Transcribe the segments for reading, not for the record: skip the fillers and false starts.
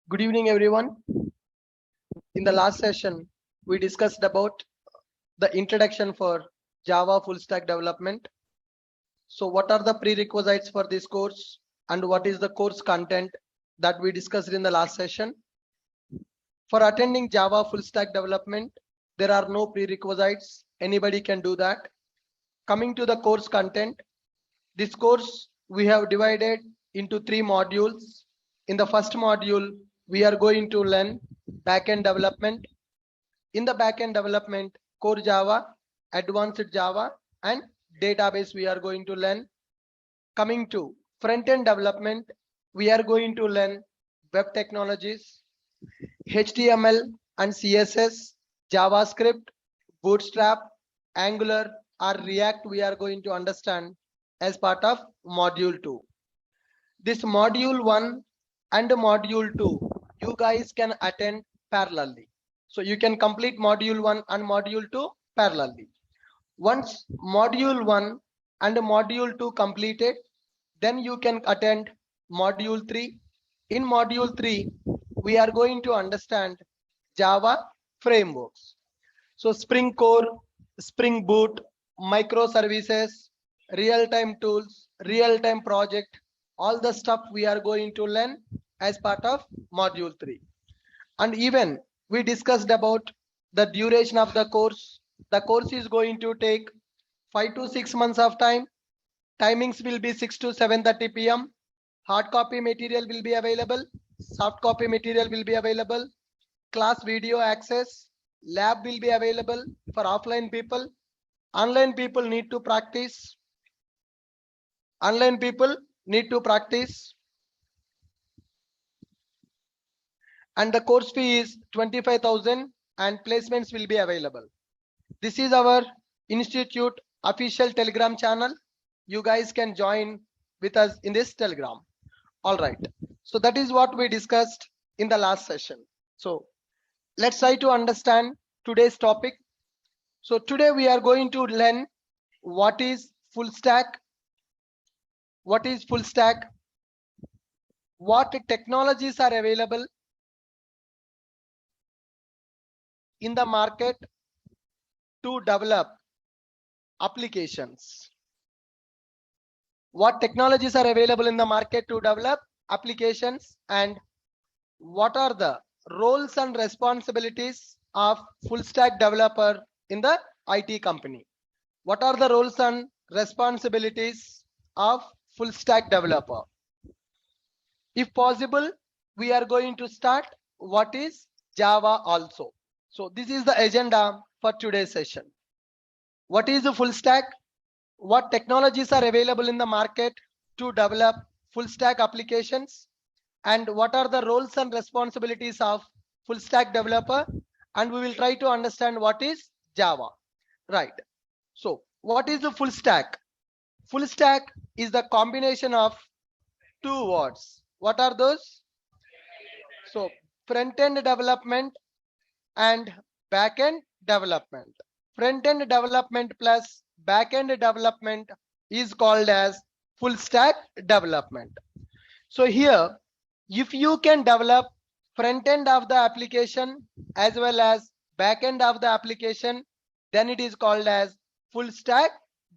Good evening, everyone. In the last session, we discussed about the introduction for Java full stack development. So what are the prerequisites for this course and what is the course content that we discussed in the last session? For attending Java full stack development, there are no prerequisites. Anybody can do that. Coming to the course content, this course we have divided into 3 modules. In the first module, we are going to learn backend development. In the backend development, core Java, advanced Java, and database we are going to learn. Coming to front-end development, we are going to learn web technologies, HTML and CSS, JavaScript, Bootstrap, Angular, or React we are going to understand as part of module 2. This module 1 and module 2, you guys can attend parallelly. So you can complete module 1 and module 2 parallelly. Once module 1 and module 2 completed, then you can attend module 3. In module 3, we are going to understand Java frameworks. So Spring Core, Spring Boot, microservices, real-time tools, real-time project, all the stuff we are going to learn as part of module 3. And even we discussed about the duration of the course. The course is going to take 5 to 6 months of time. Timings will be 6 to 7:30 p.m. Hard copy material will be available. Soft copy material will be available. Class video access. Lab will be available for offline people. Online people need to practice. Online people need to practice. And the course fee is 25,000 and placements will be available. This is our institute official Telegram channel. You guys can join with us in this Telegram. All right. So that is what we discussed in the last session. So let's try to understand today's topic. So today we are going to learn what is full stack, what is full stack, what technologies are available in the market to develop applications. What technologies are available in the market to develop applications, and what are the roles and responsibilities of full stack developer in the IT company? What are the roles and responsibilities of full stack developer? If possible, we are going to start what is Java also. So this is the agenda for today's session. What is the full stack? What technologies are available in the market to develop full stack applications? And what are the roles and responsibilities of full stack developer? And we will try to understand what is Java. Right. So what is the full stack? Full stack is the combination of 2 words. What are those? So front-end development and back-end development. Front-end development plus back-end development is called as full stack development. So here, if you can develop front-end of the application as well as back-end of the application, then it is called as full stack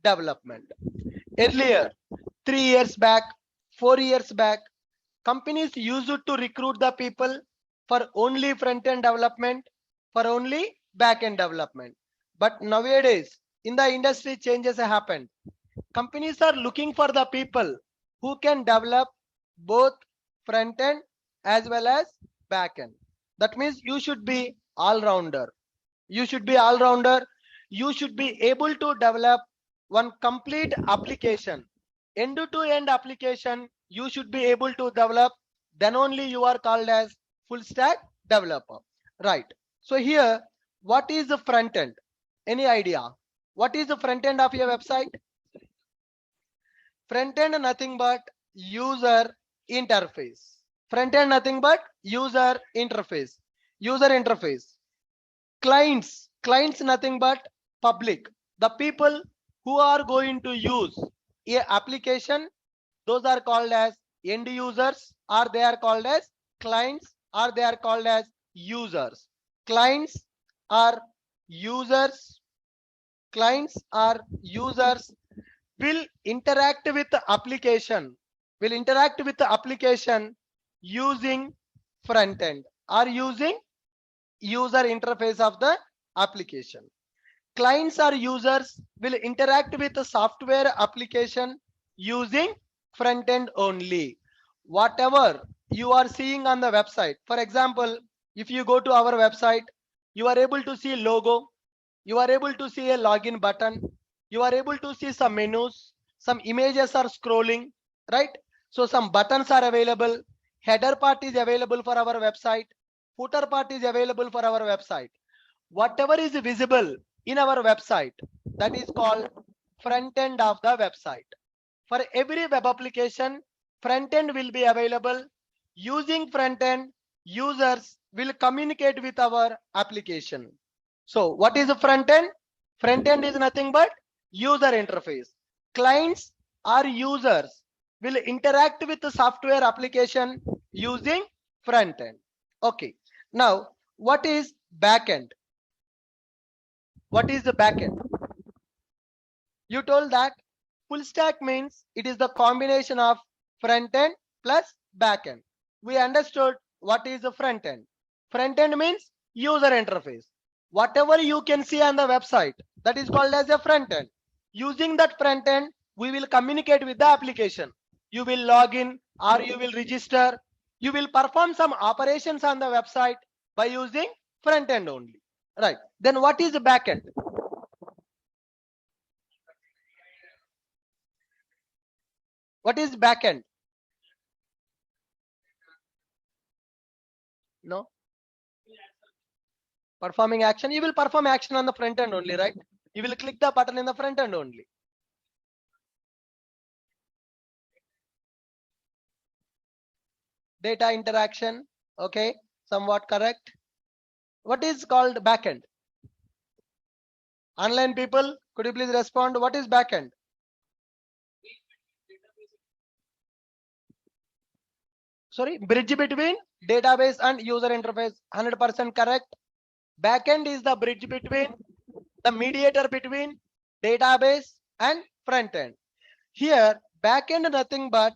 development. Earlier, 3 years back, 4 years back, companies used to recruit the people for only front-end development, for only back-end development. But nowadays, in the industry, changes have happened. Companies are looking for the people who can develop both front-end as well as back-end. That means you should be all-rounder. You should be all-rounder. You should be able to develop one complete application. End-to-end application, you should be able to develop. Then only you are called as full stack developer. Right. So here, what is the front end? Any idea? What is the front end of your website? Front end nothing but user interface. Front end nothing but user interface. User interface. Clients nothing but public. The people who are going to use a application, those are called as end users, or they are called as clients or they are called as users. Clients are users. Clients are users will interact with the application. Will interact with the application using front end or using user interface of the application. Clients or users will interact with the software application using front end only. Whatever you are seeing on the website, for example, if you go to our website, you are able to see logo, you are able to see a login button, you are able to see some menus, some images are scrolling, right? So some buttons are available, header part is available for our website, footer part is available for our website. Whatever is visible in our website, that is called front end of the website. For every web application, front end will be available. Using front end, users will communicate with our application. So what is the front end? Front end is nothing but user interface. Clients or users will interact with the software application using front end. Okay. Now, what is backend? What is the backend? You told that full stack means it is the combination of front end plus back end. We understood what is the front end. Front end means user interface. Whatever you can see on the website, that is called as a front end. Using that front end, we will communicate with the application. You will log in or you will register. You will perform some operations on the website by using front end only. Right. Then what is the back end? What is backend? No. Performing action. You will perform action on the front end only, right? You will click the button in the front end only. Data interaction. Okay. Somewhat correct. What is called backend? Online people, could you please respond? What is backend? Sorry, bridge between database and user interface. 100% correct. Backend is the bridge between, the mediator between database and front end. Here, backend nothing but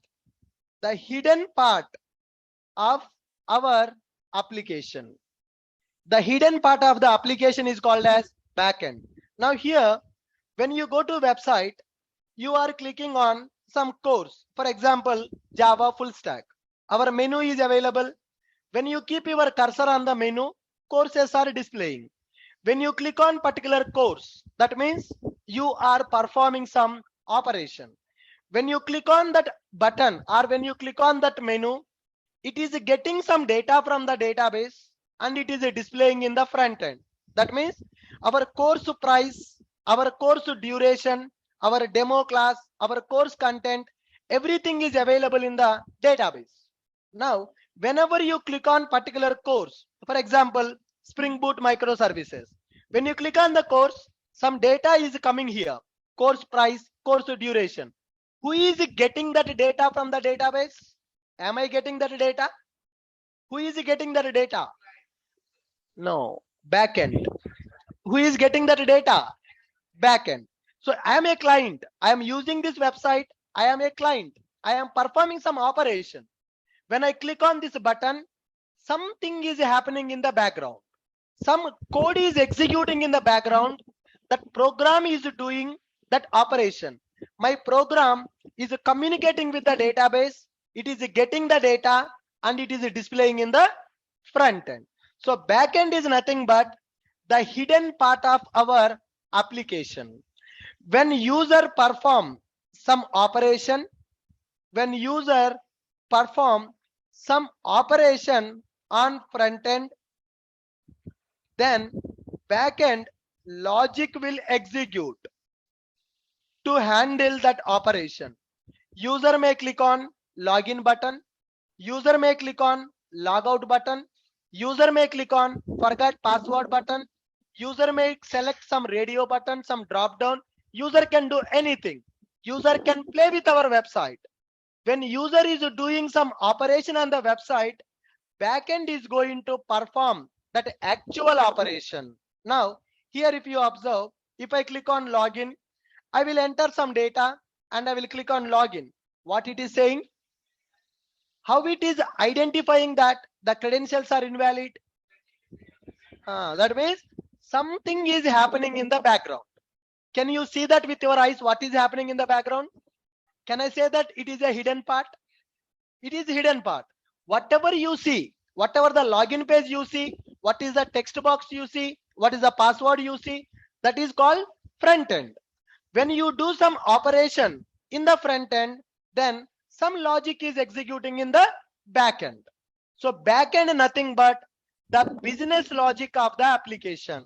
the hidden part of our application. The hidden part of the application is called as backend. Now here, when you go to website, you are clicking on some course. For example, Java full stack. Our menu is available. When you keep your cursor on the menu, courses are displaying. When you click on particular course, that means you are performing some operation. When you click on that button or when you click on that menu, it is getting some data from the database and it is displaying in the front end. That means our course price, our course duration, our demo class, our course content, everything is available in the database. Now, whenever you click on particular course, for example, Spring Boot microservices, when you click on the course, some data is coming here, course price, course duration. Who is getting that data from the database? Am I getting that data? Who is getting that data? No, backend. Who is getting that data? Backend. So I am a client. I am using this website. I am a client. I am performing some operation. When I click on this button, something is happening in the background. Some code is executing in the background. That program is doing that operation. My program is communicating with the database. It is getting the data and it is displaying in the front end. So backend is nothing but the hidden part of our application. When user perform some operation, when user perform some operation on front end, then backend logic will execute to handle that operation. User may click on login button, user may click on logout button, user may click on forget password button, user may select some radio button, some drop down. User can do anything. User can play with our website. When user is doing some operation on the website, backend is going to perform that actual operation. Now, here if you observe, if I click on login, I will enter some data and I will click on login. What it is saying? How it is identifying that the credentials are invalid? That means something is happening in the background. Can you see that with your eyes? What is happening in the background? Can I say that it is a hidden part? It is hidden part. Whatever you see, whatever the login page you see, what is the text box you see, what is the password you see, that is called front end. When you do some operation in the front end, then some logic is executing in the back end. So back end nothing but the business logic of the application.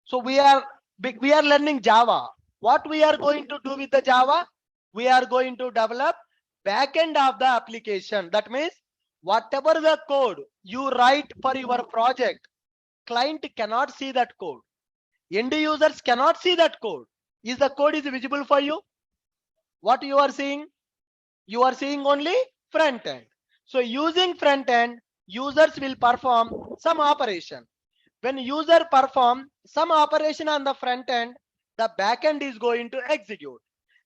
So we are learning Java. What we are going to do with the Java? We are going to develop back end of the application. That means whatever the code you write for your project, client cannot see that code. End users cannot see that code. Is the code is visible for you? What you are seeing? You are seeing only front end. So using front end, users will perform some operation. When user perform some operation on the front end, the back end is going to execute.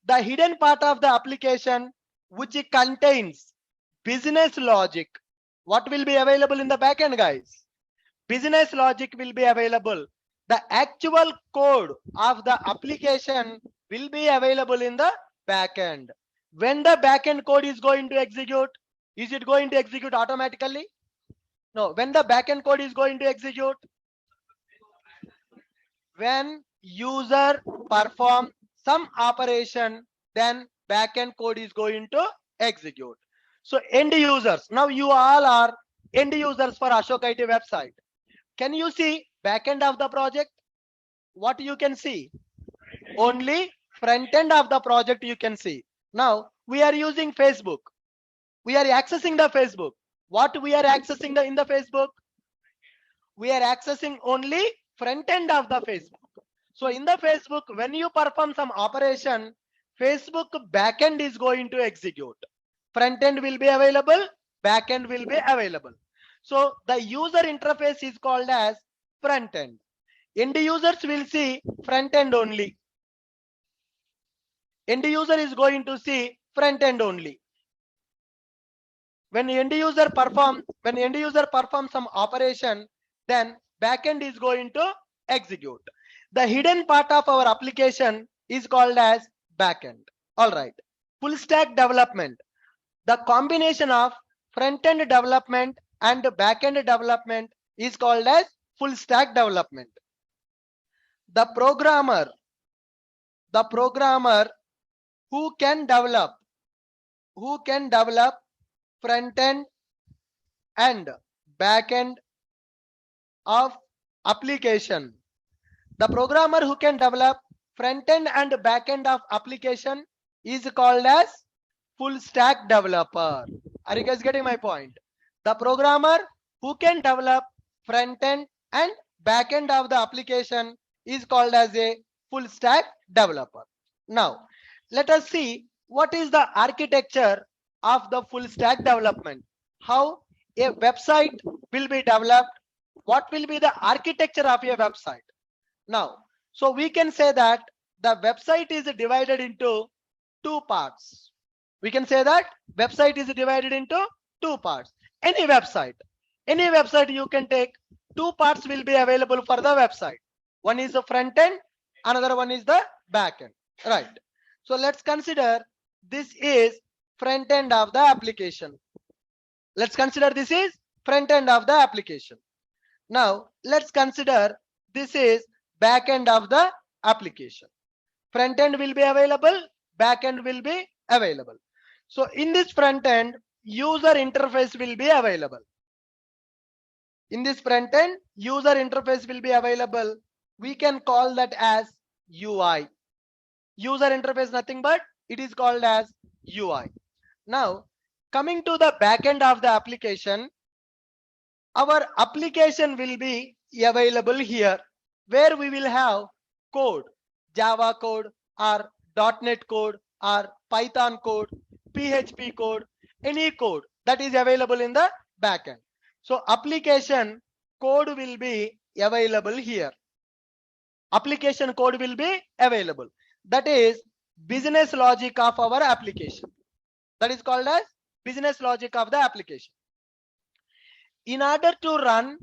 The hidden part of the application which contains business logic. What will be available in the back end, guys? Business logic will be available. The actual code of the application will be available in the back end. When the back end code is going to execute, is it going to execute automatically? No. When the back end code is going to execute, when user perform some operation, then backend code is going to execute. So end users, now you all are end users for Ashok IT website. Can you see backend of the project? What you can see? Only front end of the project you can see. Now we are using Facebook. We are accessing the Facebook. What we are accessing in the Facebook? We are accessing only front end of the Facebook. So in the Facebook, when you perform some operation, Facebook backend is going to execute. Front end will be available, backend will be available. So the user interface is called as front end. End users will see front end only. End user is going to see front end only. When end user perform some operation, then backend is going to execute. The hidden part of our application is called as backend. All right. Full stack development. The combination of front end development and backend development is called as full stack development. The programmer who can develop front end and back end of application. The programmer who can develop front end and back end of application is called as full stack developer. Are you guys getting my point? The programmer who can develop front end and back end of the application is called as a full stack developer. Now let us see what is the architecture of the full stack development. How a website will be developed. What will be the architecture of a website? Now, so we can say that the website is divided into two parts. We can say that website is divided into two parts. Any website you can take, two parts will be available for the website. One is the front end, another one is the back end. Right. So let's consider this is front end of the application. Let's consider this is front end of the application. Now let's consider this is back end of the application. Front end will be available, back end will be available. So in this front end, user interface will be available. In this front end, user interface will be available. We can call that as UI. User interface nothing but it is called as UI. Now coming to the back end of the application, our application will be available here, where we will have code, Java code or .NET code or Python code, PHP code, any code that is available in the backend. So application code will be available here. Application code will be available. That is business logic of our application. That is called as business logic of the application. In order to run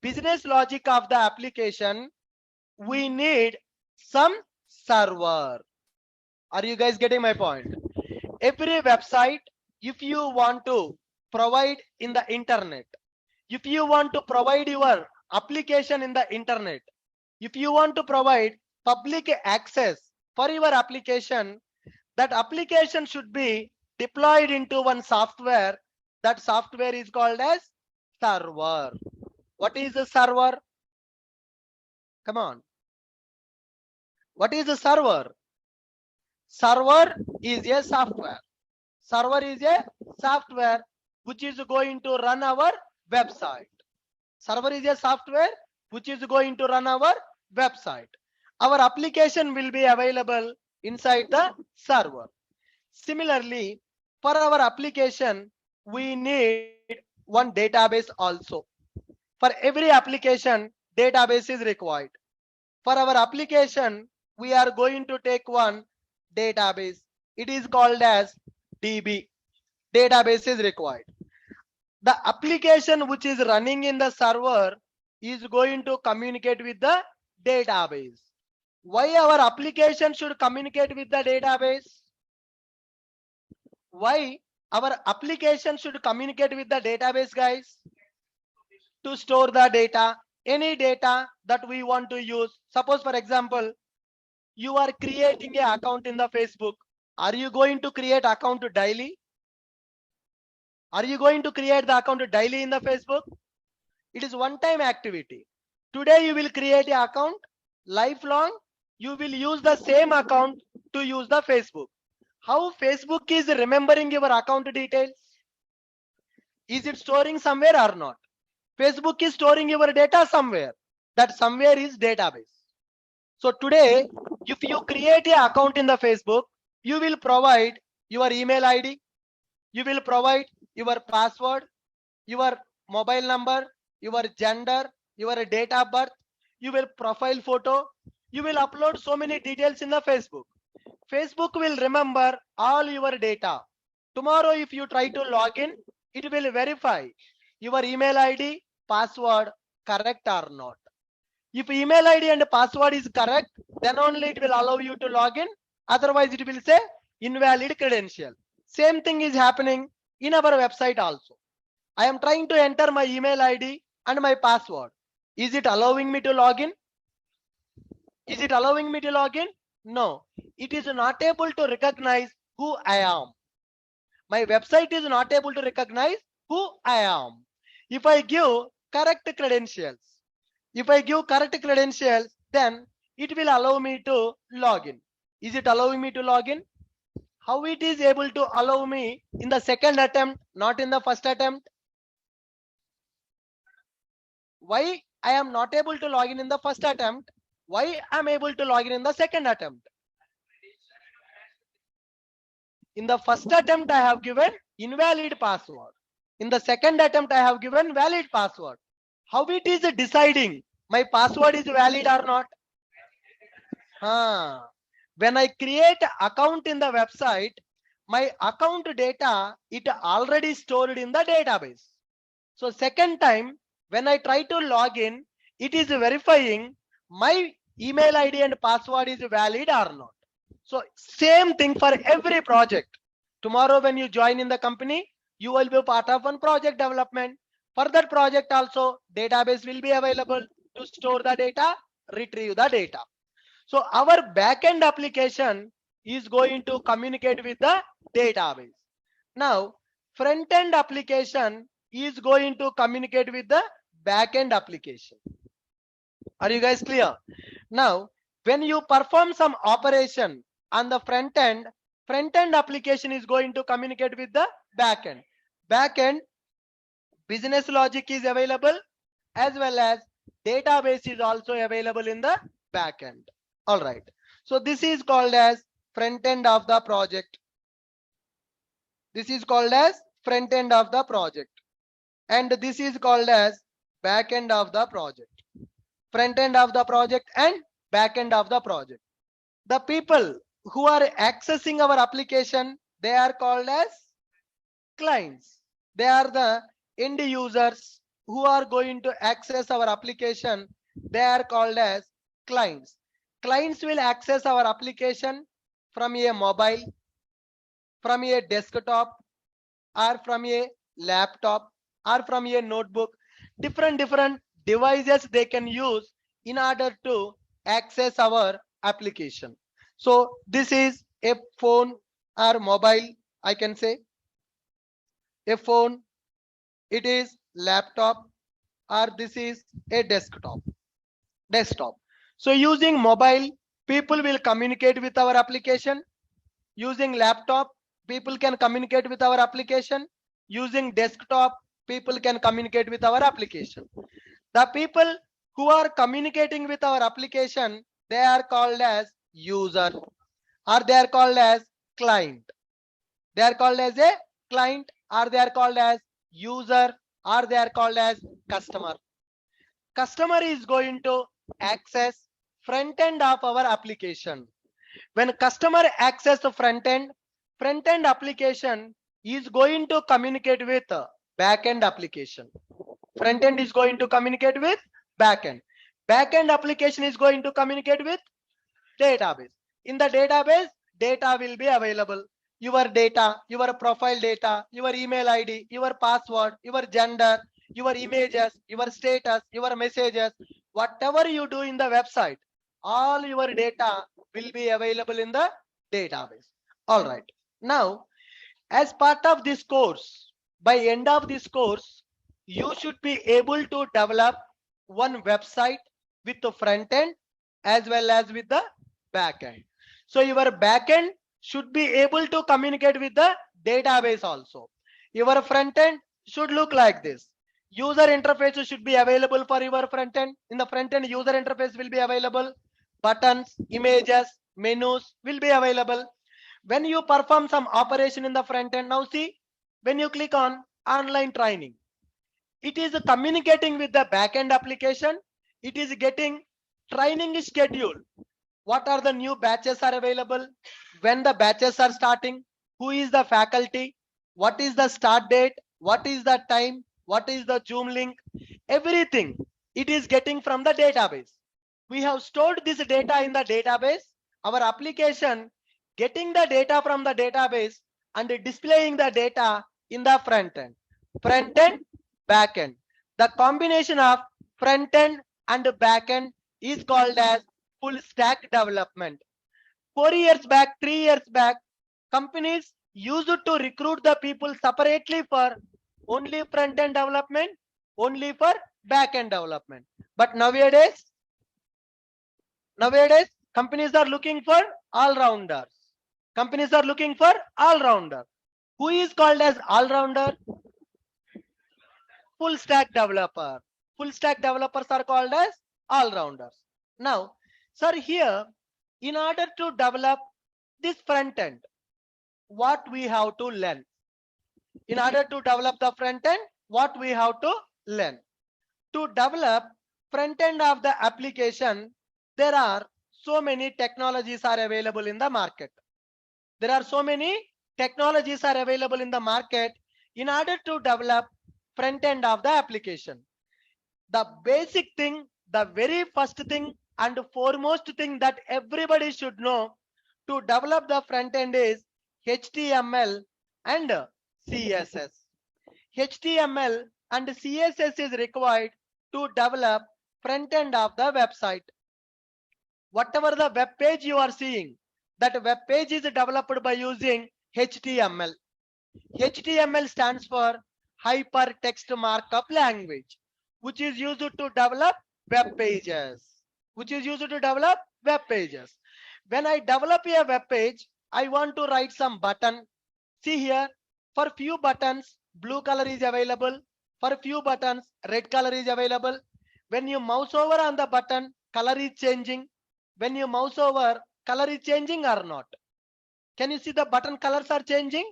business logic of the application, we need some server. Are you guys getting my point? Every website, if you want to provide in the internet, if you want to provide your application in the internet, if you want to provide public access for your application, that application should be deployed into one software. That software is called as server. What is a server? Come on. What is a server? Server is a software. Server is a software which is going to run our website. Server is a software which is going to run our website. Our application will be available inside the server. Similarly, for our application, we need one database also. For every application, database is required. For our application, we are going to take one database. It is called as DB. Database is required. The application which is running in the server is going to communicate with the database. Why our application should communicate with the database? Why our application should communicate with the database, guys? To store the data, any data that we want to use. Suppose, for example, you are creating an account in the Facebook. Are you going to create account daily? Are you going to create the account daily in the Facebook? It is one-time activity. Today you will create an account. Lifelong, you will use the same account to use the Facebook. How Facebook is remembering your account details? Is it storing somewhere or not? Facebook is storing your data somewhere. That somewhere is database. So today, if you create an account in the Facebook, you will provide your email ID, you will provide your password, your mobile number, your gender, your date of birth, you will profile photo, you will upload so many details in the Facebook. Facebook will remember all your data. Tomorrow, if you try to log in, it will verify your email ID, password correct or not. If email ID and password is correct, then only it will allow you to log in. Otherwise, it will say invalid credential. Same thing is happening in our website also. I am trying to enter my email ID and my password. Is it allowing me to log in? Is it allowing me to log in? No. It is not able to recognize who I am. My website is not able to recognize who I am. If I give correct credentials, then it will allow me to log in. Is it allowing me to log in? How it is able to allow me in the second attempt, not in the first attempt? Why I am not able to log in the first attempt? Why I am able to log in the second attempt? In the first attempt, I have given invalid password. In the second attempt, I have given valid password. How it is deciding my password is valid or not? When I create account in the website, my account data, it already stored in the database. So second time, when I try to log in, it is verifying my email ID and password is valid or not. So same thing for every project. Tomorrow when you join in the company, you will be part of one project development. For that project also, database will be available to store the data, retrieve the data. So our backend application is going to communicate with the database. Now, front-end application is going to communicate with the backend application. Are you guys clear? Now, when you perform some operation on the front-end application is going to communicate with the backend. Backend business logic is available as well as database is also available in the backend. All right. So this is called as front end of the project. This is called as front end of the project. and this is called as back end of the project. Front end of the project and back end of the project. The people who are accessing our application, they are called as clients. They are the end users who are going to access our application. They are called as clients. Clients will access our application from a mobile, from a desktop, or from a laptop, or from a notebook. Different devices they can use in order to access our application. So this is a phone or mobile, I can say. A phone, it is laptop, or this is a desktop. So using mobile, people will communicate with our application. Using laptop, people can communicate with our application. Using desktop, people can communicate with our application. The people who are communicating with our application, they are called as user, or they are called as client. They are called as a client, or they are called as user, or they are called as customer. Customer is going to access front end of our application. When customer access the front end application is going to communicate with back end application. Front end is going to communicate with back end. Back end application is going to communicate with database. In the database, data will be available. Your data, your profile data, your email ID, your password, your gender, your images, your status, your messages, whatever you do in the website, all your data will be available in the database. All right. Now, as part of this course, by end of this course, you should be able to develop one website with the front end as well as with the back end. So your back end should be able to communicate with the database also. Your front end should look like this. User interface should be available for your front end. In the front end, user interface will be available. Buttons, images, menus will be available. When you perform some operation in the front end, now see, when you click on online training, it is communicating with the backend application. It is getting training schedule. What are the new batches are available? When the batches are starting? Who is the faculty? What is the start date? What is the time? What is the Zoom link? Everything it is getting from the database. We have stored this data in the database. Our application getting the data from the database and displaying the data in the front end. Front end, back end. The combination of front end and back end is called as full stack development. 4 years back, 3 years back, companies used to recruit the people separately for only front end development, only for back end development. But nowadays companies are looking for all-rounders. Companies are looking for all-rounder. Who is called as all-rounder? Full stack developer. Full stack developers are called as all-rounders. Now, sir, here, in order to develop this front end, what we have to learn? In order to develop the front end, what we have to learn? To develop front end of the application, there are so many technologies are available in the market. There are so many technologies are available in the market in order to develop front end of the application. The basic thing, the very first thing and foremost thing that everybody should know to develop the front end is HTML and CSS. HTML and CSS is required to develop front end of the website. Whatever the web page you are seeing, that web page is developed by using HTML. HTML stands for Hypertext Markup Language, which is used to develop web pages. When I develop a web page, I want to write some button. See here, for few buttons, blue color is available. For few buttons, red color is available. When you mouse over on the button, color is changing. When you mouse over, color is changing or not? Can you see the button colors are changing?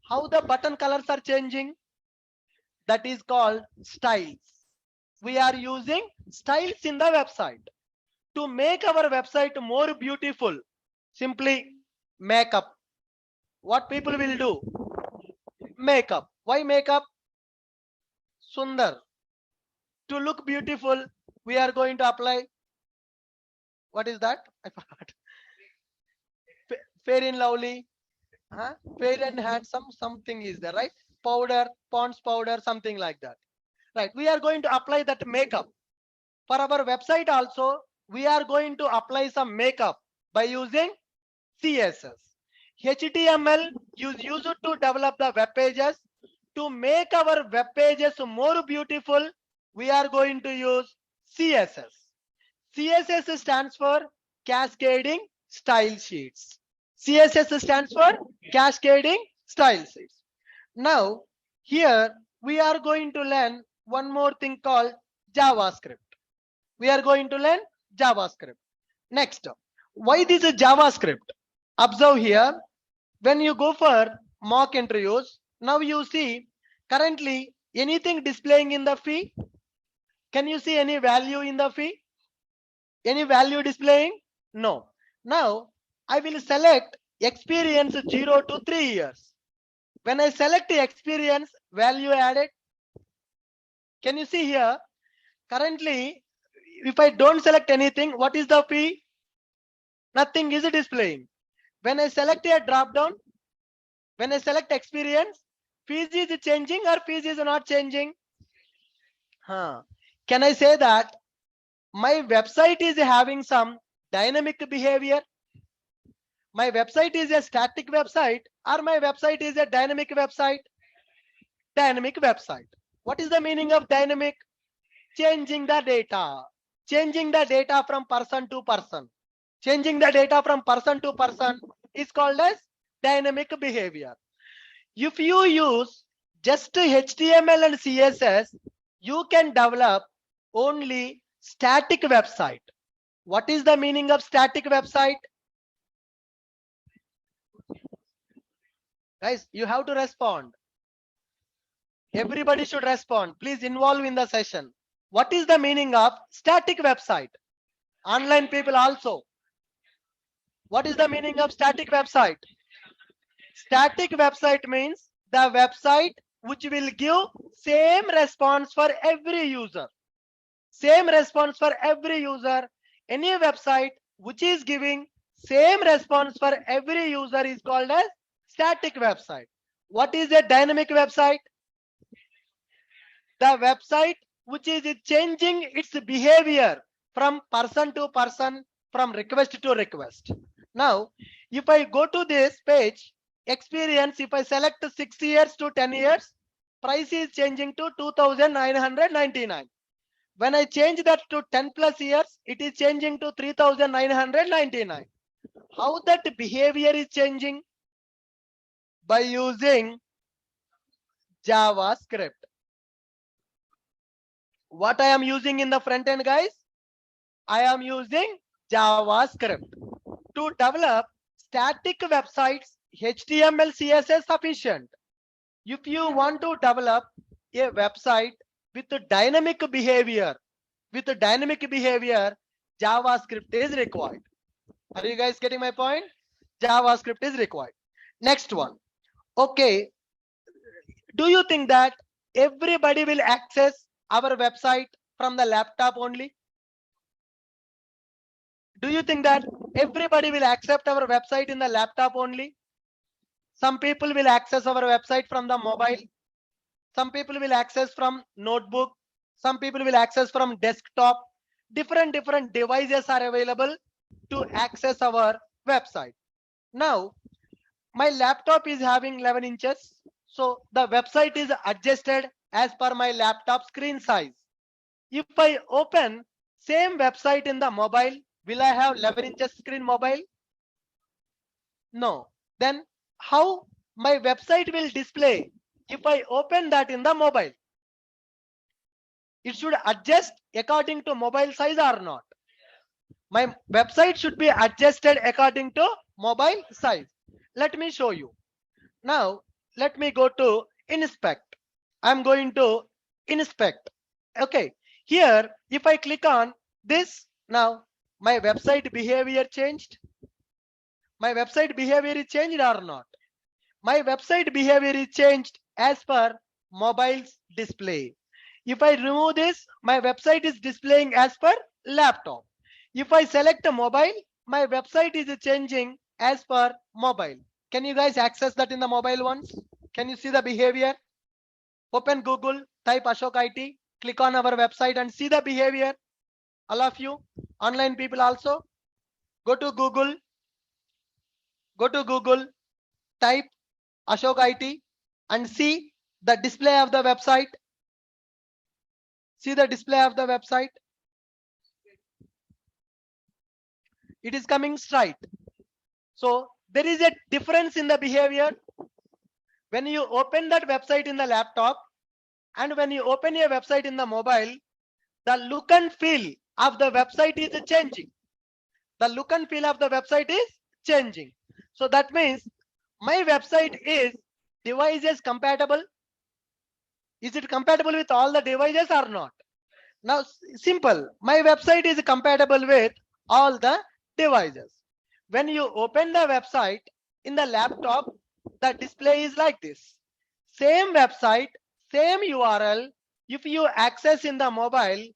How the button colors are changing? that is called styles. We are using styles in the website to make our website more beautiful. Simply makeup. What people will do? Makeup. Why makeup? Sundar. To look beautiful, we are going to apply. What is that? I forgot. Fair and lovely. Huh? Fair and handsome. Something is there, right? Powder, Pond's powder, something like that. Right. We are going to apply that makeup. For our website also, we are going to apply some makeup by using CSS. HTML is used to develop the web pages. To make our web pages more beautiful, we are going to use CSS. CSS stands for Cascading Style Sheets. CSS stands for Cascading Style Sheets. Now, here we are going to learn one more thing called JavaScript. We are going to learn JavaScript. Next, why this is JavaScript? Observe here, when you go for mock interviews, now you see currently anything displaying in the fee. Can you see any value in the fee? Any value displaying? No. Now I will select experience 0 to 3 years. When I select the experience, value added. Can you see here? Currently, if I don't select anything, what is the fee? Nothing is displaying. When I select a drop down, when I select experience, fees is changing or fees is not changing? Can I say that my website is having some dynamic behavior? My website is a static website or my website is a dynamic website? Dynamic website. What is the meaning of dynamic? Changing the data. Changing the data from person to person. Changing the data from person to person is called as dynamic behavior. If you use just HTML and CSS, you can develop only static website. What is the meaning of static website? Guys, you have to respond. Everybody should respond. Please involve in the session. What is the meaning of static website? Online people also. What is the meaning of static website? Static website means the website which will give same response for every user. Same response for every user. Any website which is giving same response for every user is called as static website. What is a dynamic website? The website which is changing its behavior from person to person, from request to request. Now, if I go to this page, experience, if I select 6 years to 10 years, price is changing to 2,999. When I change that to 10 plus years, it is changing to 3,999. How that behavior is changing? By using JavaScript. What I am using in the front end, guys? I am using JavaScript. To develop static websites, HTML, CSS sufficient. If you want to develop a website with a dynamic behavior, JavaScript is required. Are you guys getting my point? JavaScript is required. Next one. Okay. Do you think that everybody will access our website from the laptop only? Do you think that everybody will accept our website in the laptop only? Some people will access our website from the mobile. Some people will access from notebook. Some people will access from desktop. Different devices are available to access our website. Now, my laptop is having 11 inches. So the website is adjusted as per my laptop screen size. If I open same website in the mobile, will I have 11 inches screen mobile? No. Then how my website will display if I open that in the mobile? It should adjust according to mobile size or not? My website should be adjusted according to mobile size. Let me show you. Now, let me go to inspect. I'm going to inspect. Okay, here if I click on this, now my website behavior changed. My website behavior is changed or not? My website behavior is changed as per mobile's display. If I remove this, my website is displaying as per laptop. If I select a mobile, my website is changing as per mobile. Can you guys access that in the mobile ones? Can you see the behavior? Open Google, type Ashok IT, click on our website and see the behavior. All of you, online people also, go to Google, type Ashok IT and see the display of the website. See the display of the website. It is coming straight. So there is a difference in the behavior when you open that website in the laptop and when you open a website in the mobile. The look and feel of the website is changing. The look and feel of the website is changing. So that means my website is devices compatible. Is it compatible with all the devices or not? Now simple, my website is compatible with all the devices. When you open the website in the laptop, the display is like this. Same website, same URL. If you access in the mobile,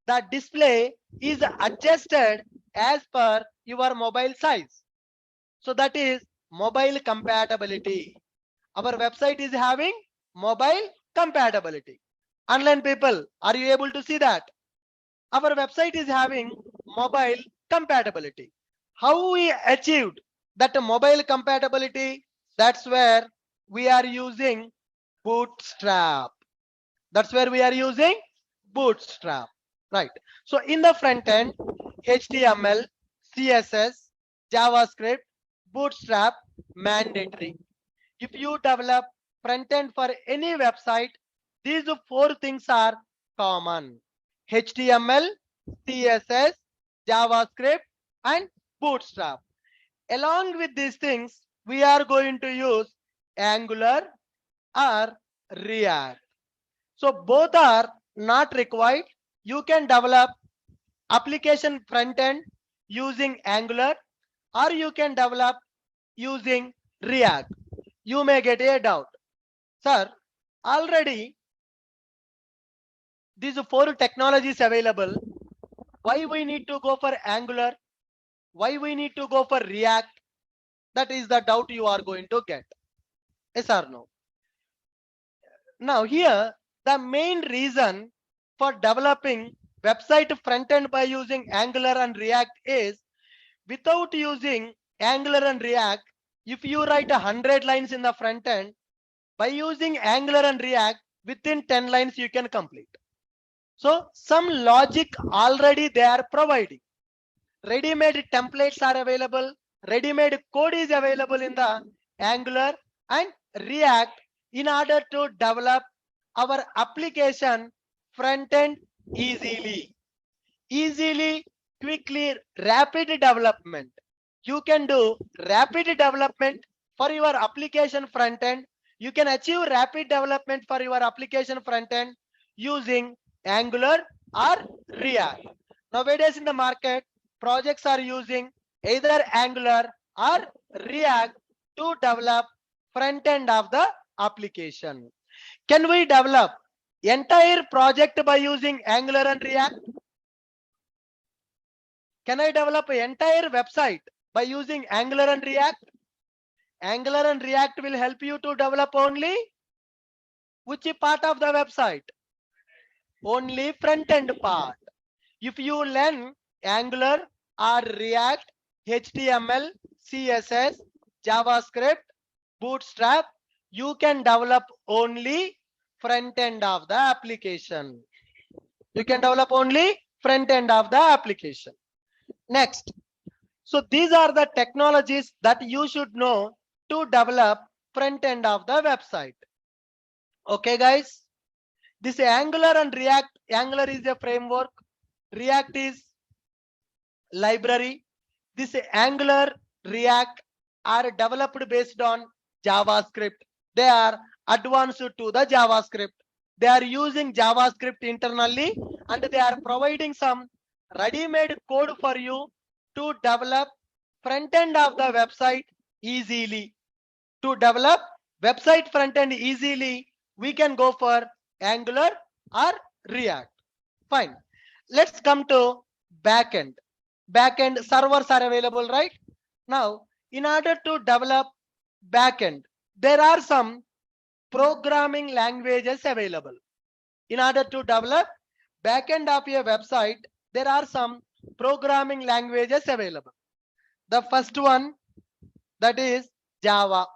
the display is adjusted as per your mobile size. So that is mobile compatibility. Our website is having mobile compatibility. Online people, are you able to see that? Our website is having mobile compatibility. How we achieved that mobile compatibility? That's where we are using Bootstrap. That's where we are using Bootstrap. Right. So in the front end, HTML, CSS, JavaScript, Bootstrap mandatory. If you develop front end for any website, these four things are common: HTML, CSS, JavaScript, and Bootstrap. Along with these things, we are going to use Angular or React. So both are not required. You can develop application front end using Angular, or you can develop using React. You may get a doubt, sir, already these four technologies available. Why we need to go for Angular? Why we need to go for React? That is the doubt you are going to get. Yes or no? Now here, the main reason for developing website front end by using Angular and React is, without using Angular and React, if you write 100 lines in the front end, by using Angular and React, within 10 lines you can complete. So some logic already they are providing. Ready-made templates are available. Ready-made code is available in the Angular and React in order to develop our application front end easily. Quickly, rapid development. You can do rapid development for your application front end. You can achieve rapid development for your application front end using Angular or React. Nowadays in the market, projects are using either Angular or React to develop front end of the application. Can we develop entire project by using Angular and React? Can I develop an entire website by using Angular and React? Angular and React will help you to develop only which part of the website? Only front end part. If you learn Angular or React, HTML, CSS, JavaScript, Bootstrap, you can develop only front end of the application. You can develop only front end of the application. Next, so these are the technologies that you should know to develop front end of the website. Okay guys, this Angular and React, Angular is a framework, React is library. This Angular, React are developed based on JavaScript. They are advanced to the JavaScript. They are using JavaScript internally and they are providing some ready-made code for you to develop front end of the website easily. To develop website front end easily, we can go for Angular or React. Fine. Let's come to backend. Backend servers are available, right? Now, in order to develop backend, there are some programming languages available. In order to develop backend of your website, there are some programming languages available. The first one, that is Java.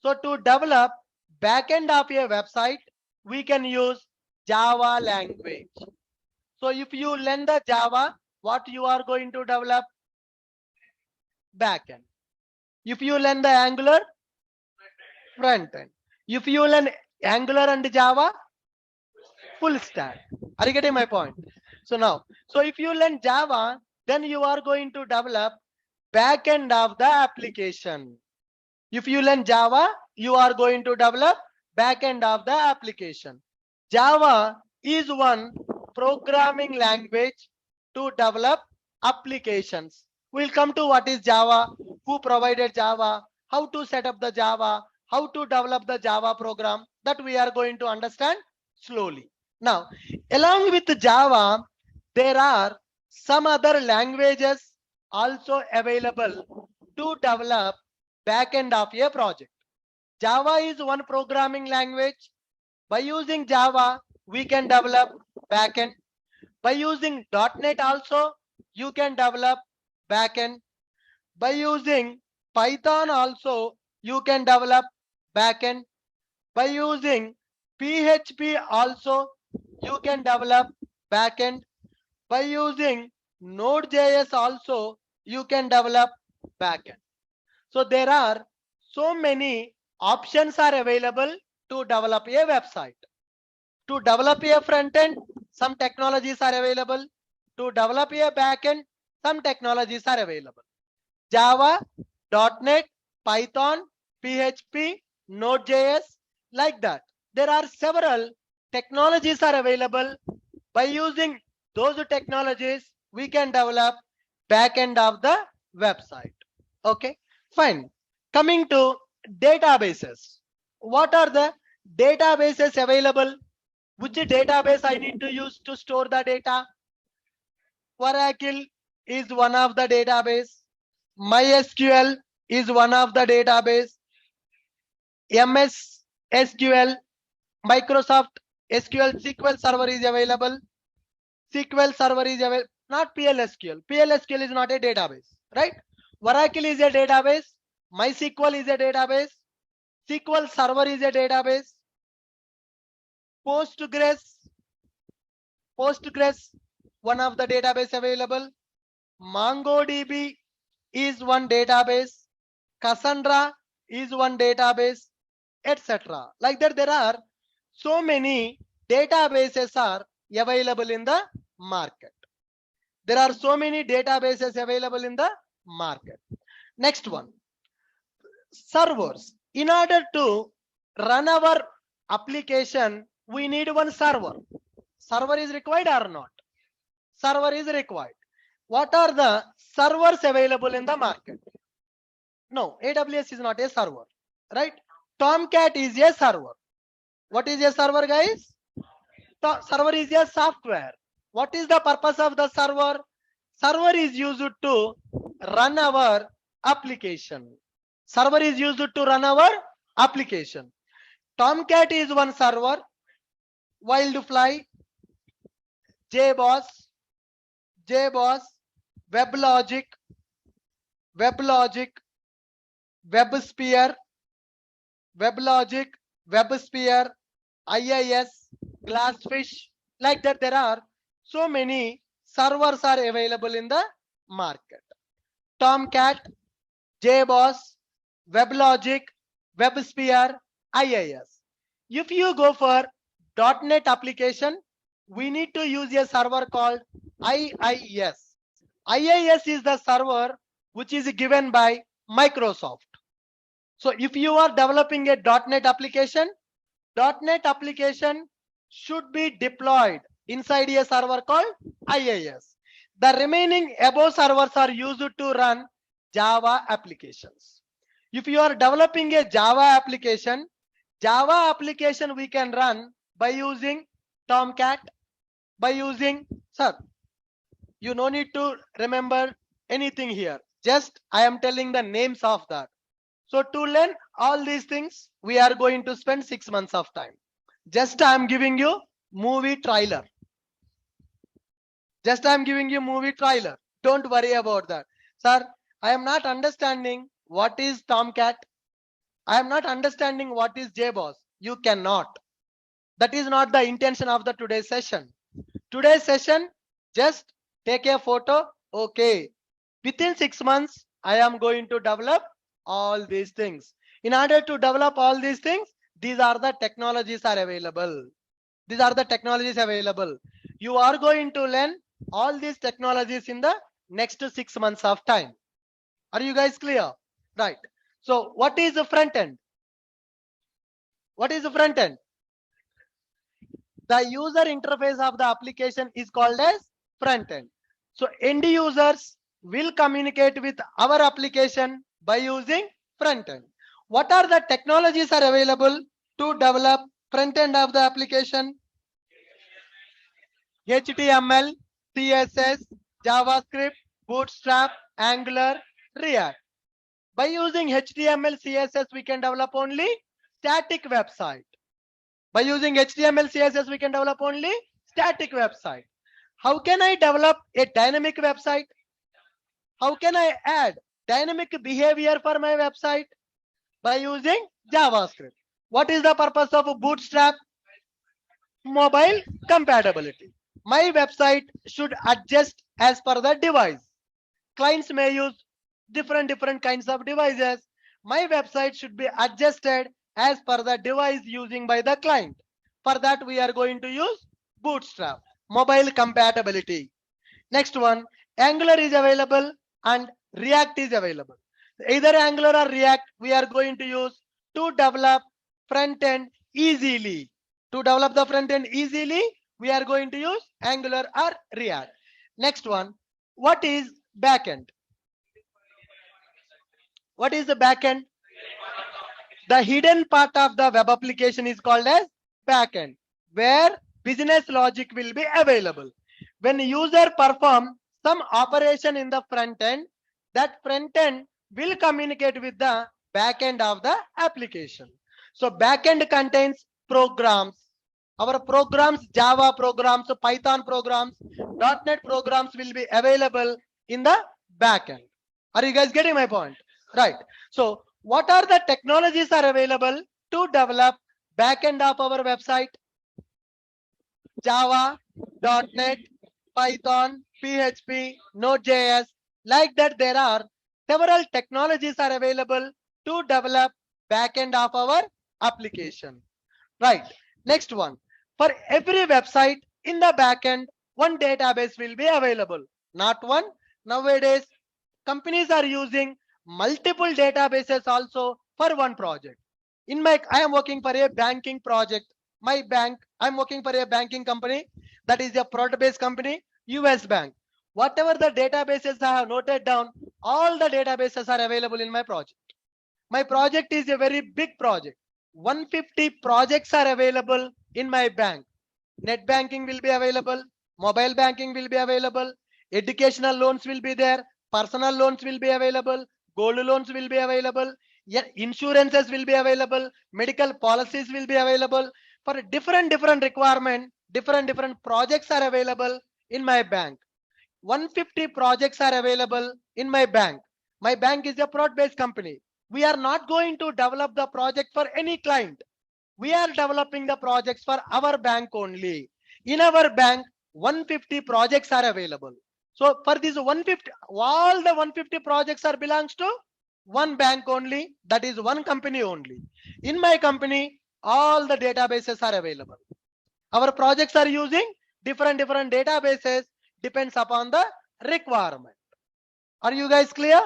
So to develop backend of your website, we can use Java language. So if you learn the Java, what you are going to develop? Backend. If you learn the Angular, front end. If you learn Angular and Java, full stack. Are you getting my point? So if you learn Java, then you are going to develop backend of the application. If you learn Java, you are going to develop backend of the application. Java is one programming language to develop applications. We'll come to what is Java, who provided Java, how to set up the Java, how to develop the Java program, that we are going to understand slowly. Now, along with Java, there are some other languages also available to develop backend of a project. Java is one programming language. By using Java, we can develop backend. By using .NET also, you can develop backend. By using Python also, you can develop backend. By using PHP also, you can develop backend. By using Node.js also, you can develop backend. So there are so many options are available to develop a website. To develop a front end, some technologies are available. To develop a backend, some technologies are available. Java, .NET, Python, PHP, Node.js, like that. There are several technologies are available. By using those technologies, we can develop backend of the website. Okay, fine. Coming to databases. What are the databases available? Which database I need to use to store the data? Oracle is one of the database. MySQL is one of the database. MS SQL, Microsoft SQL SQL Server is available. SQL Server is available, not PLSQL. PLSQL is not a database, right? Oracle is a database. MySQL is a database. SQL Server is a database. Postgres, one of the database available. MongoDB is one database. Cassandra is one database, etc. Like that, there are so many databases are available in the market. There are so many databases available in the market. Next one, servers. In order to run our application, we need one server. Server is required or not? Server is required. What are the servers available in the market? No, AWS is not a server, right? Tomcat is a server. What is a server, guys? Server is a software. What is the purpose of the server? Server is used to run our application. Server is used to run our application. Tomcat is one server. Wildfly, JBoss, WebLogic, WebSphere, IIS, Glassfish. Like that, there are so many servers are available in the market. Tomcat, JBoss, WebLogic, WebSphere, IIS. If you go for .NET application, we need to use a server called IIS. IIS is the server which is given by Microsoft. So if you are developing a .NET application should be deployed inside a server called IIS. The remaining above servers are used to run Java applications. If you are developing a Java application we can run by using Tomcat, by using, sir, you no need to remember anything here. Just I am telling the names of that. So to learn all these things, we are going to spend 6 months of time. Just I am giving you movie trailer. Just I am giving you movie trailer. Don't worry about that. Sir, I am not understanding what is Tomcat. I am not understanding what is JBoss. You cannot. That is not the intention of the today's session. Today's session, just take a photo. Okay. Within 6 months, I am going to develop all these things. In order to develop all these things, these are the technologies are available. These are the technologies available. You are going to learn all these technologies in the next 6 months of time. Are you guys clear? Right. So what is the front end? What is the front end? The user interface of the application is called as front end. So end users will communicate with our application by using front end. What are the technologies are available to develop front end of the application? HTML, CSS, JavaScript, Bootstrap, Angular, React. By using HTML, CSS, we can develop only static website. By using HTML, CSS, we can develop only static website. How can I develop a dynamic website? How can I add dynamic behavior for my website? By using JavaScript. What is the purpose of Bootstrap? Mobile compatibility. My website should adjust as per the device. Clients may use different kinds of devices. My website should be adjusted as per the device using by the client. For that, we are going to use Bootstrap, mobile compatibility. Next one, Angular is available and React is available. Either Angular or React, we are going to use to develop front end easily. To develop the front end easily, we are going to use Angular or React. Next one, what is backend? What is the backend? The hidden part of the web application is called as backend, where business logic will be available. When user perform some operation in the front end, that front end will communicate with the backend of the application. So backend contains programs. Our programs, Java programs, Python programs, .NET programs will be available in the backend. Are you guys getting my point? Right. So what are the technologies are available to develop backend of our website? Java, .NET, Python, PHP, Node.js. Like that, there are several technologies are available to develop backend of our application. Right. Next one. For every website in the backend, one database will be available. Not one. Nowadays, companies are using multiple databases also for one project. I am working for a banking project. My bank, I'm working for a banking company that is a product-based company, US Bank. Whatever the databases I have noted down, all the databases are available in my project. My project is a very big project. 150 projects are available in my bank. Net banking will be available, mobile banking will be available, educational loans will be there, personal loans will be available, gold loans will be available, insurances will be available, medical policies will be available. For different requirement, different projects are available in my bank. 150 projects are available in my bank. My bank is a product-based company. We are not going to develop the project for any client. We are developing the projects for our bank only. In our bank, 150 projects are available. So for these 150, all the 150 projects are belongs to one bank only. That is one company only. In my company, all the databases are available. Our projects are using different databases, depends upon the requirement. Are you guys clear?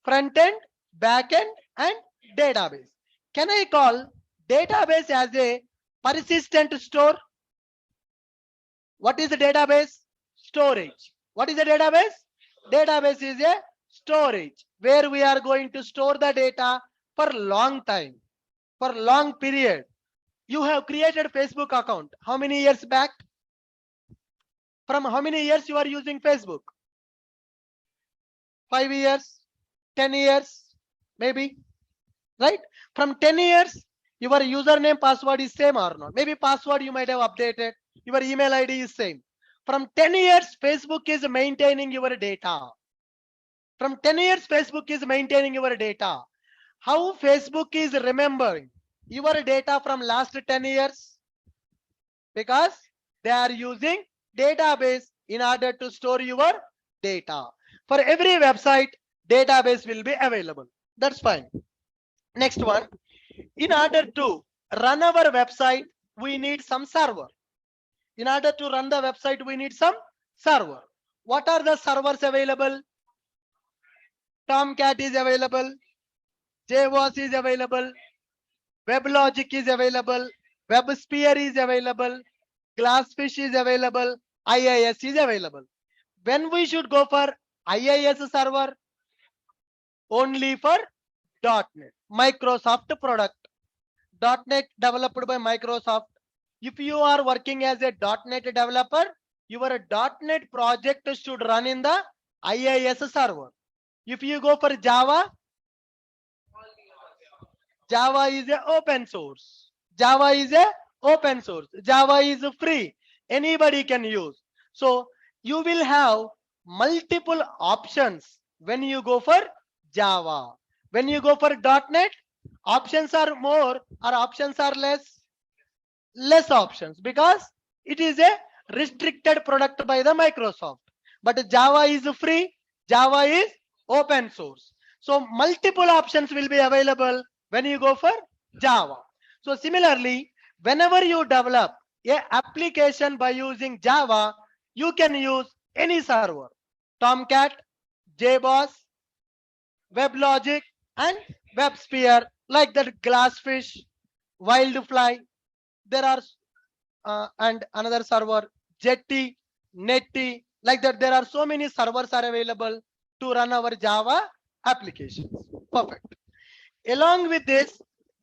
Front end, back end, and database. Can I call database as a persistent store? What is the database? Storage. What is the database? Database is a storage where we are going to store the data for long time, for long period. You have created Facebook account. How many years back? From how many years you are using Facebook? 5 years, 10 years, maybe, right? From 10 years, your username password is same or not? Maybe password you might have updated. Your email ID is same. From 10 years, Facebook is maintaining your data. From 10 years, Facebook is maintaining your data. How Facebook is remembering your data from last 10 years? Because they are using database in order to store your data. For every website, database will be available. That's fine. Next one, in order to run our website, we need some server. In order to run the website, we need some server. What are the servers available? Tomcat is available, JWAS is available, WebLogic is available, WebSphere is available, Glassfish is available, IIS is available. When we should go for IIS server? Only for .NET, Microsoft product. .NET developed by Microsoft. If you are working as a .NET developer, your .NET project should run in the IIS server. If you go for Java, Java is a open source. Java is a open source. Java is free. Anybody can use. So you will have multiple options when you go for Java. When you go for .NET, options are more or options are less? Less options, because it is a restricted product by the Microsoft. But Java is free. Java is open source. So multiple options will be available when you go for Java. So similarly, whenever you develop a application by using Java, you can use any server. Tomcat, JBoss, WebLogic, and WebSphere, like that Glassfish, Wildfly. There are and another server, Jetty, Netty, like that. There are so many servers are available to run our Java applications. Perfect. Along with this,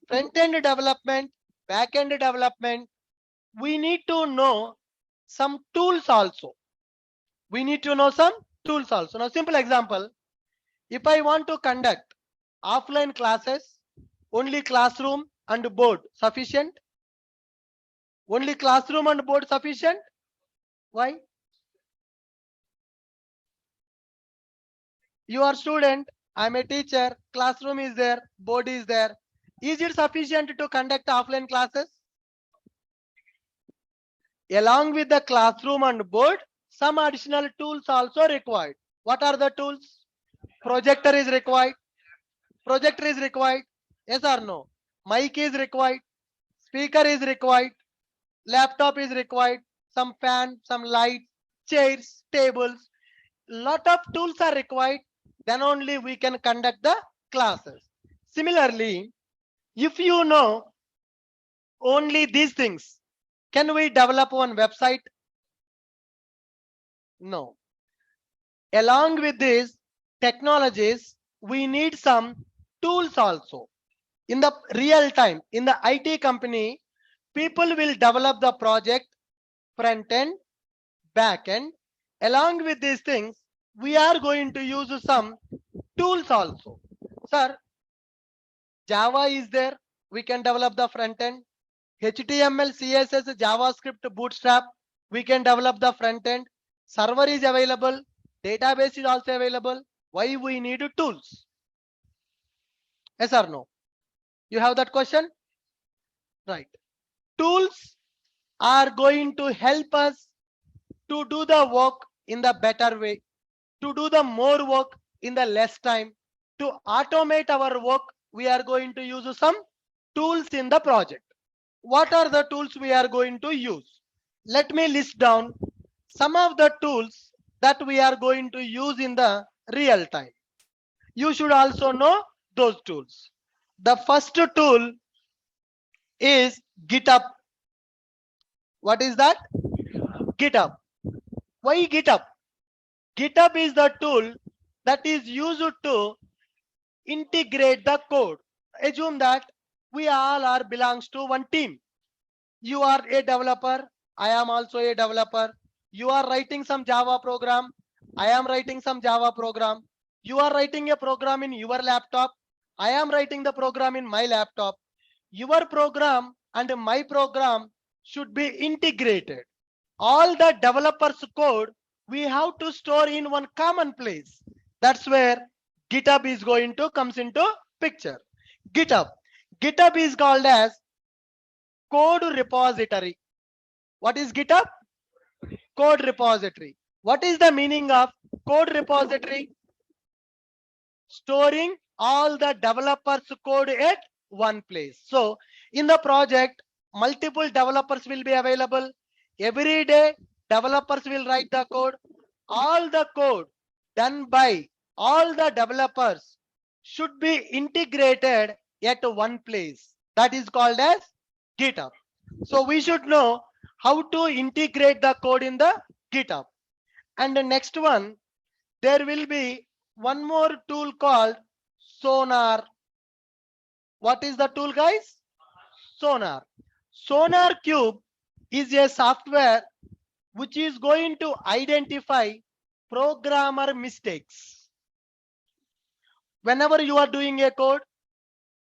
front-end development, back-end development, we need to know some tools also. We need to know some tools also. Now, simple example, if I want to conduct offline classes, only classroom and board sufficient? Only classroom and board sufficient? Why? You are student, I am a teacher, classroom is there, board is there. Is it sufficient to conduct offline classes? Along with the classroom and board, some additional tools also required. What are the tools? Projector is required. Projector is required. Yes or no? Mic is required. Speaker is required. Laptop is required. Some fan, some light, chairs, tables. Lot of tools are required. Then only we can conduct the classes. Similarly, if you know only these things, can we develop one website? No. Along with these technologies, we need some tools also. In the real time, in the IT company, people will develop the project front end, back end. Along with these things, we are going to use some tools also. Sir, Java is there, we can develop the front end. HTML, CSS, JavaScript, Bootstrap, we can develop the front end. Server is available, database is also available. Why we need tools? Yes or no? You have that question? Right. Tools are going to help us to do the work in the better way, to do the more work in the less time. To automate our work, we are going to use some tools in the project. What are the tools we are going to use? Let me list down some of the tools that we are going to use in the real time. You should also know those tools. The first tool is GitHub. What is that? GitHub. Why GitHub? GitHub is the tool that is used to integrate the code. Assume that we all are belongs to one team. You are a developer. I am also a developer. You are writing some Java program. I am writing some Java program. You are writing a program in your laptop. I am writing the program in my laptop. Your program and my program should be integrated. All the developers code we have to store in one common place. That's where GitHub is going to comes into picture. GitHub is called as code repository. What is GitHub? Code repository. What is the meaning of code repository? Storing all the developers code at one place. So in the project, multiple developers will be available. Every day developers will write the code. All the code done by all the developers should be integrated at one place. That is called as GitHub. So we should know how to integrate the code in the GitHub. And the next one, there will be one more tool called Sonar. What is the tool, guys? Sonar. Sonar Cube is a software which is going to identify programmer mistakes. Whenever you are doing a code,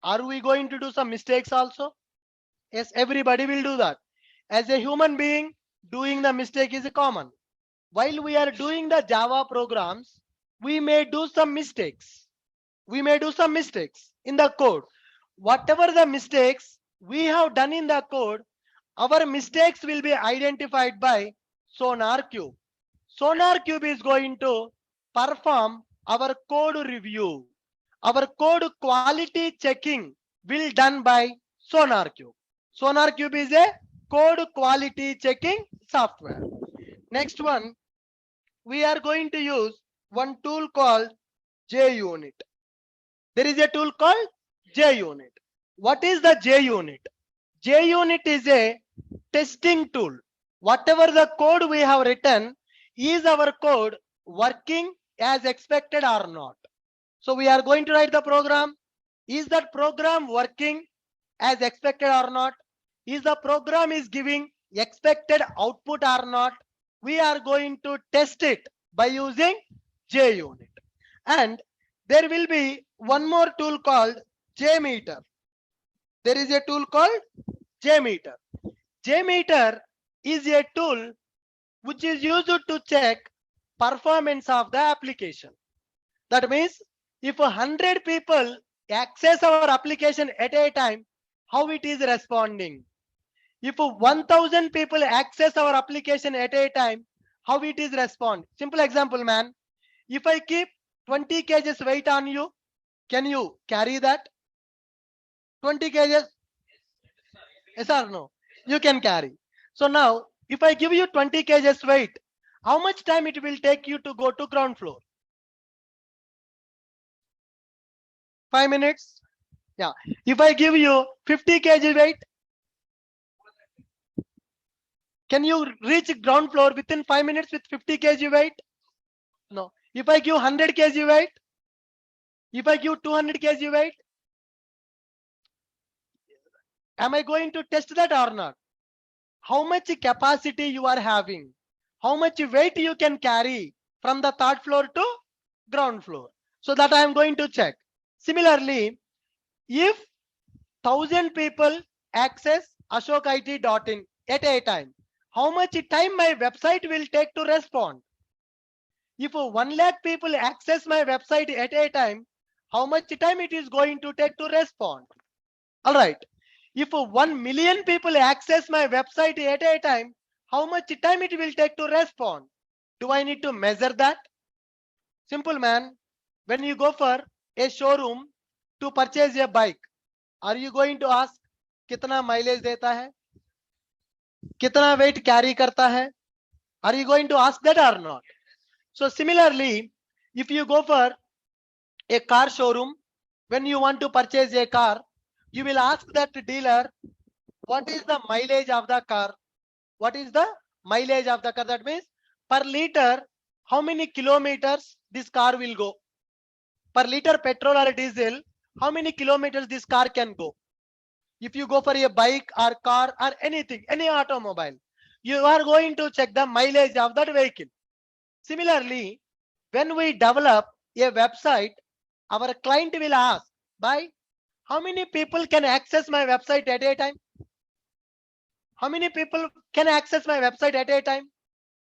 are we going to do some mistakes also? Yes, everybody will do that. As a human being, doing the mistake is common. While we are doing the Java programs, we may do some mistakes. We may do some mistakes in the code. Whatever the mistakes we have done in the code, our mistakes will be identified by Sonar Cube. Sonar Cube is going to perform our code review. Our code quality checking will done by Sonar Cube. Sonar Cube is a code quality checking software. Next one, we are going to use one tool called JUnit. There is a tool called JUnit. What is the JUnit? JUnit is a testing tool. Whatever the code we have written, is our code working as expected or not? So we are going to write the program. Is that program working as expected or not? Is the program is giving expected output or not? We are going to test it by using JUnit. And there will be one more tool called JMeter. There is a tool called JMeter. JMeter is a tool which is used to check performance of the application. That means if 100 people access our application at a time, how it is responding. If 1000 people access our application at a time, how it is respond. Simple example, man. If I keep 20 kgs weight on you, can you carry that? 20 kgs? Yes or no? You can carry. So now, if I give you 20 kgs weight, how much time it will take you to go to ground floor? 5 minutes? Yeah. If I give you 50 kg weight, can you reach ground floor within 5 minutes with 50 kg weight? No. If I give 100 kg weight, if I give 200 kg weight, am I going to test that or not? How much capacity you are having? How much weight you can carry from the third floor to ground floor? So that I am going to check. Similarly, if 1000 people access ashokit.in at a time, how much time my website will take to respond? If 1 lakh people access my website at a time, how much time it is going to take to respond? All right. If 1 million people access my website at a time, how much time it will take to respond? Do I need to measure that? Simple, man. When you go for a showroom to purchase a bike, are you going to ask कितना mileage देता है, कितना weight carry करता है? Are you going to ask that or not? So similarly, if you go for a car showroom, when you want to purchase a car, you will ask that dealer, what is the mileage of the car? What is the Mileage of the car, that means per liter, how many kilometers this car will go. Per liter petrol or diesel, how many kilometers this car can go. If you go for a bike or car or anything, any automobile, you are going to check the mileage of that vehicle. Similarly, when we develop a website, our client will ask, by how many people can access my website at a time? How many people can access my website at a time?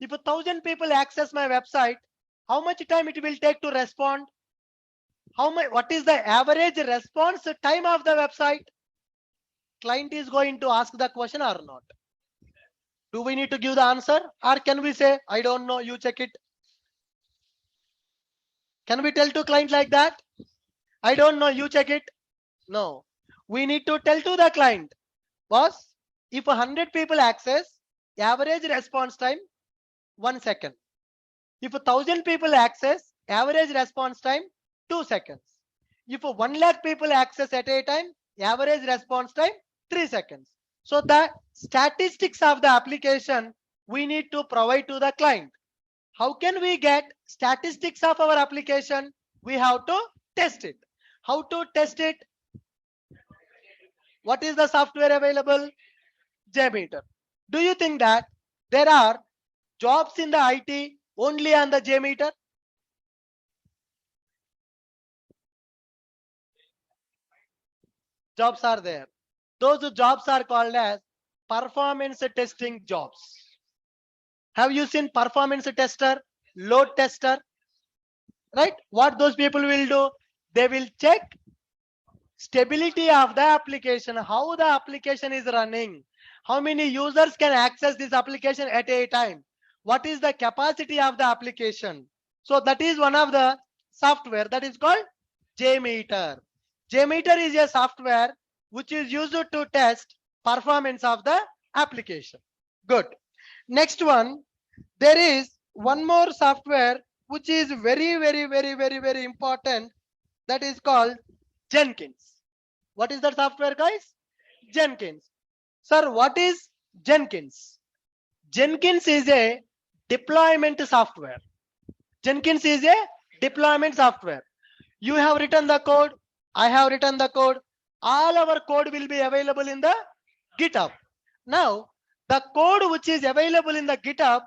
If 1,000 people access my website, how much time it will take to respond? How much? What is the average response time of the website? Client is going to ask the question or not? Do we need to give the answer, or can we say, I don't know, you check it? Can we tell to client like that? I don't know, you check it? No. We need to tell to the client, boss, if 100 people access, average response time 1 second. If 1,000 people access, average response time 2 seconds. If 1 lakh people access at a time, average response time 3 seconds. So the statistics of the application we need to provide to the client. How can we get statistics of our application? We have to test it. How to test it? What is the software available? JMeter. Do you think that there are jobs in the IT only on the JMeter? Jobs are there. Those jobs are called as performance testing jobs. Have you seen performance tester, load tester? Right? What those people will do? They will check stability of the application, how the application is running, how many users can access this application at a time, what is the capacity of the application. So that is one of the software that is called JMeter. JMeter is a software which is used to test performance of the application. Good. Next one, there is one more software which is very important, that is called Jenkins. What is that software, guys? Jenkins. Sir, what is Jenkins? Jenkins is a deployment software. Jenkins is a deployment software. You have written the code, I have written the code. All our code will be available in the GitHub. Now, the code which is available in the GitHub,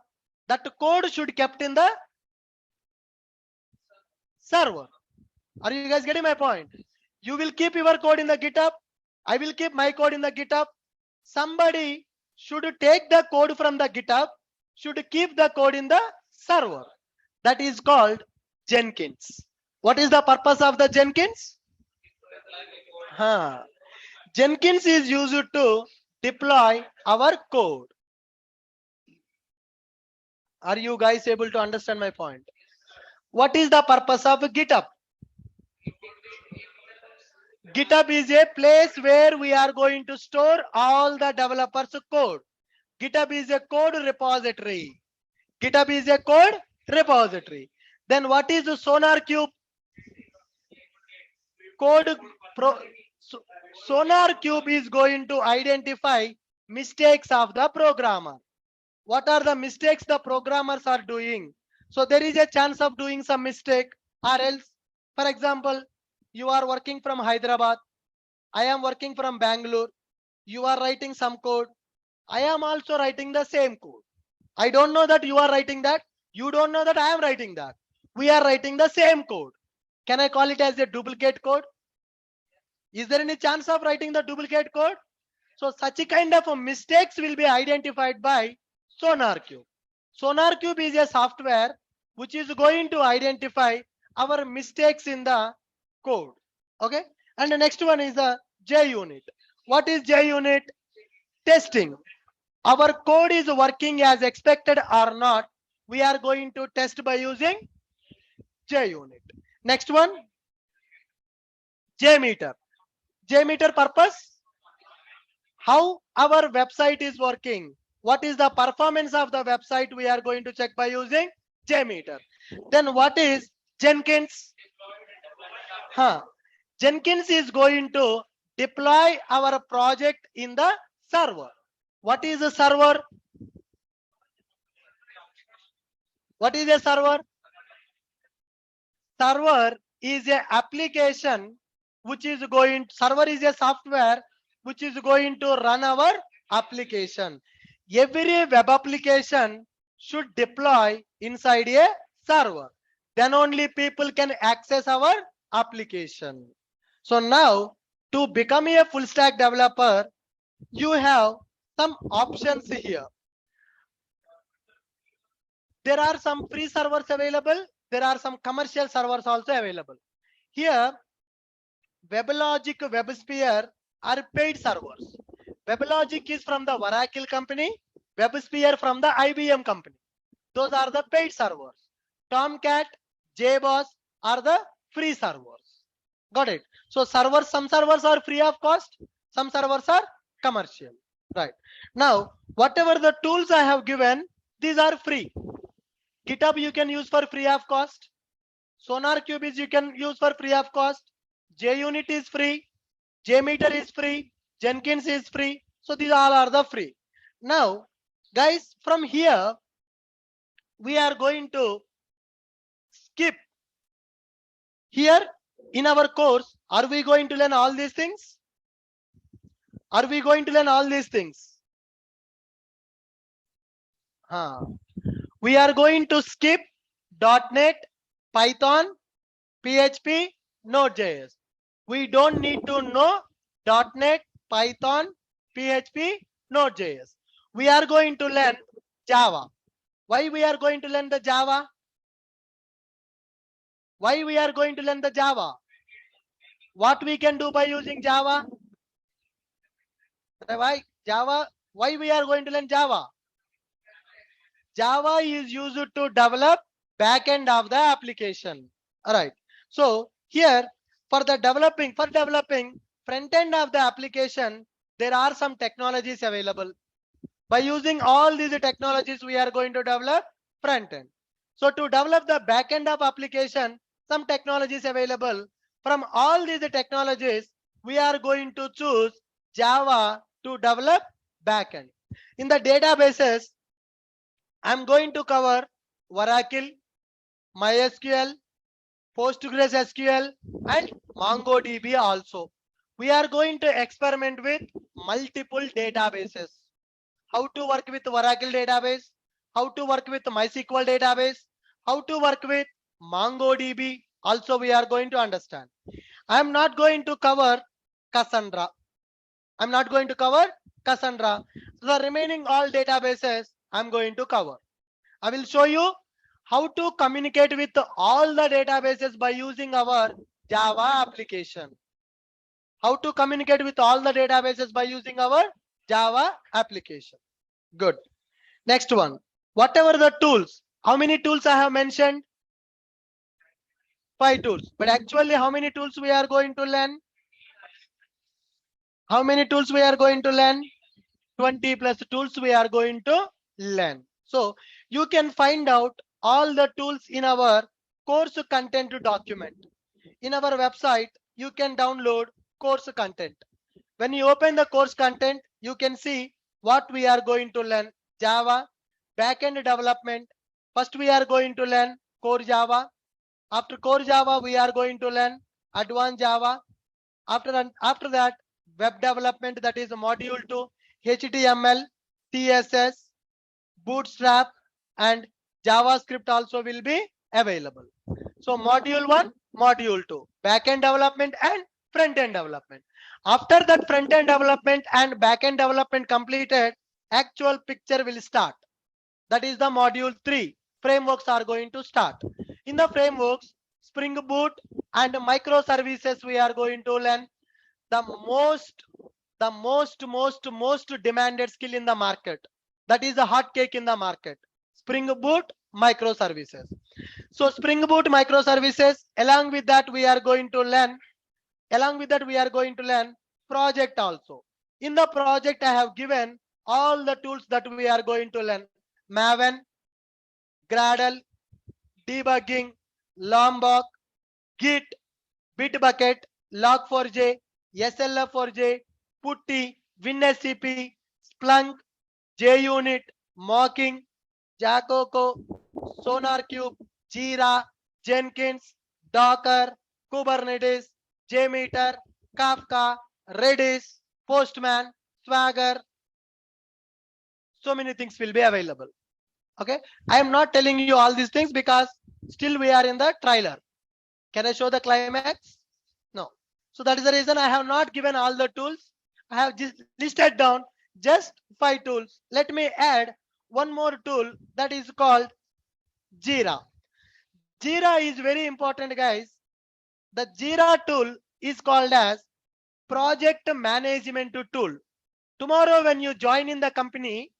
that code should kept in the server. Are you guys getting my point? You will keep your code in the GitHub. I will keep my code in the GitHub. Somebody should take the code from the GitHub, should keep the code in the server. That is called Jenkins. What is the purpose of the Jenkins? Jenkins is used to deploy our code. Are you guys able to understand my point? What is the purpose of GitHub? GitHub is a place where we are going to store all the developers' code. GitHub is a code repository. GitHub is a code repository. Then what is the SonarQube? SonarQube is going to identify mistakes of the programmer. What are the mistakes the programmers are doing? So there is a chance of doing some mistake, or else, for example, you are working from Hyderabad, I am working from Bangalore, you are writing some code, I am also writing the same code. I don't know that you are writing that, you don't know that I am writing that. We are writing the same code. Can I call it as a duplicate code? Is there any chance of writing the duplicate code? So such a kind of mistakes will be identified by SonarQube. SonarQube is a software which is going to identify our mistakes in the code. Okay. And the next one is the JUnit. What is JUnit? Testing. Our code is working as expected or not. We are going to test by using JUnit. Next one, JMeter. JMeter purpose? How our website is working. What is the performance of the website? We are going to check by using JMeter. Then what is Jenkins? Jenkins is going to deploy our project in the server. What is a server? What is a server? Server is a application which is going, server is a software which is going to run our application. Every web application should deploy inside a server. Then only people can access our application. So now to become a full stack developer, you have some options here. There are some free servers available. There are some commercial servers also available. Here, WebLogic, WebSphere are paid servers. WebLogic is from the Oracle company. WebSphere from the IBM company. Those are the paid servers. Tomcat, JBoss are the free servers. Got it? So servers, some servers are free of cost. Some servers are commercial. Right. Now, whatever the tools I have given, these are free. GitHub you can use for free of cost. SonarQube is you can use for free of cost. JUnit is free. JMeter is free. Jenkins is free. So these all are the free. Now, guys, from here, we are going to skip. Here in our course, are we going to learn all these things? Are we going to learn all these things? We are going to skip .NET, Python, PHP, Node.js. We don't need to know .NET, Python, PHP, Node.js. We are going to learn Java. Why we are going to learn the Java? Why we are going to learn the Java? What we can do by using Java? Why Java? Why we are going to learn Java? Java is used to develop backend of the application. All right. So here for developing front end of the application, there are some technologies available. By using all these technologies, we are going to develop front end. So to develop the back end of application, some technologies available. From all these technologies, we are going to choose Java to develop backend. In the databases, I'm going to cover Oracle, MySQL, PostgreSQL, and MongoDB also. We are going to experiment with multiple databases. How to work with Oracle database, how to work with MySQL database, how to work with MongoDB. Also, we are going to understand. I am not going to cover Cassandra. I'm not going to cover Cassandra. The remaining all databases I'm going to cover. I will show you how to communicate with all the databases by using our Java application. How to communicate with all the databases by using our Java application. Good. Next one. Whatever the tools. How many tools I have mentioned? 5 tools. But actually, how many tools we are going to learn? How many tools we are going to learn? 20 plus tools we are going to learn. So you can find out all the tools in our course content document. In our website, you can download course content. When you open the course content, you can see what we are going to learn. Java, backend development. First we are going to learn core Java. After core Java, we are going to learn advanced Java. After that, web development, that is module 2, HTML, CSS, Bootstrap, and JavaScript also will be available. So module 1, module 2, backend development and front-end development. After that front-end development and backend development completed, actual picture will start. That is the module 3. Frameworks are going to start. In the frameworks, Spring Boot and microservices we are going to learn. The most demanded skill in the market. That is a hot cake in the market. Spring Boot microservices. So Spring Boot microservices, along with that we are going to learn project also. In the project I have given all the tools that we are going to learn. Maven, Gradle, debugging, Lombok, Git, Bitbucket, Log4j, SLF4j, Putty, WinSCP, Splunk, JUnit, Mocking, Jacoco, SonarQube, Jira, Jenkins, Docker, Kubernetes, JMeter, Kafka, Redis, Postman, Swagger. So many things will be available. Okay, I am not telling you all these things because still we are in the trailer. Can I show the climax? No. So that is the reason I have not given all the tools. I have just listed down just 5 tools. Let me add one more tool that is called Jira. Jira is very important, guys. The Jira tool is called as project management tool. Tomorrow when you join in the company,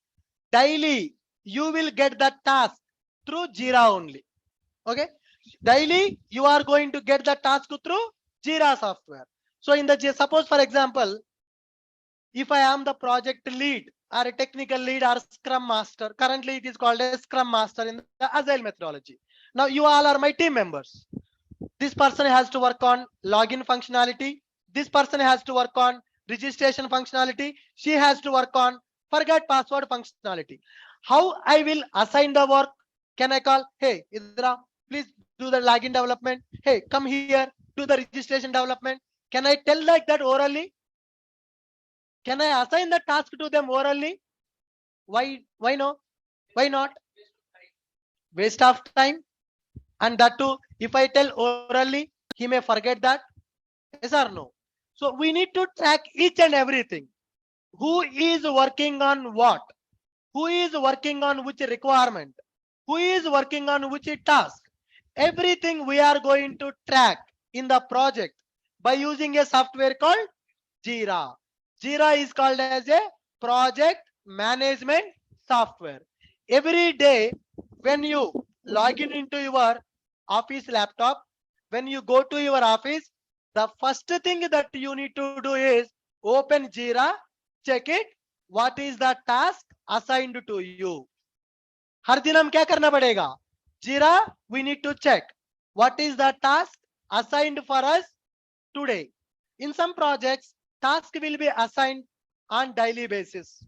daily you will get the task through Jira only. Okay, daily you are going to get the task through Jira software. So in the suppose for example, if I am the project lead or a technical lead or scrum master, currently it is called a scrum master in the agile methodology. Now you all are my team members. This person has to work on login functionality. This person has to work on registration functionality. She has to work on forget password functionality. How I will assign the work? Can I call, hey Idra, please do the login development. Hey, come here, do the registration development. Can I tell like that orally? Can I assign the task to them orally? Why no? Why not? Waste of time. And that too, if I tell orally, he may forget that. Yes or no? So we need to track each and everything. Who is working on what? Who is working on which requirement? Who is working on which task? Everything we are going to track in the project by using a software called Jira. Jira is called as a project management software. Every day when you log in into your office laptop, when you go to your office, the first thing that you need to do is open Jira, check it, what is the task assigned to you. हर दिन हम क्या करना पड़ेगा? Jira, we need to check what is the task assigned for us today. In some projects, task will be assigned on daily basis.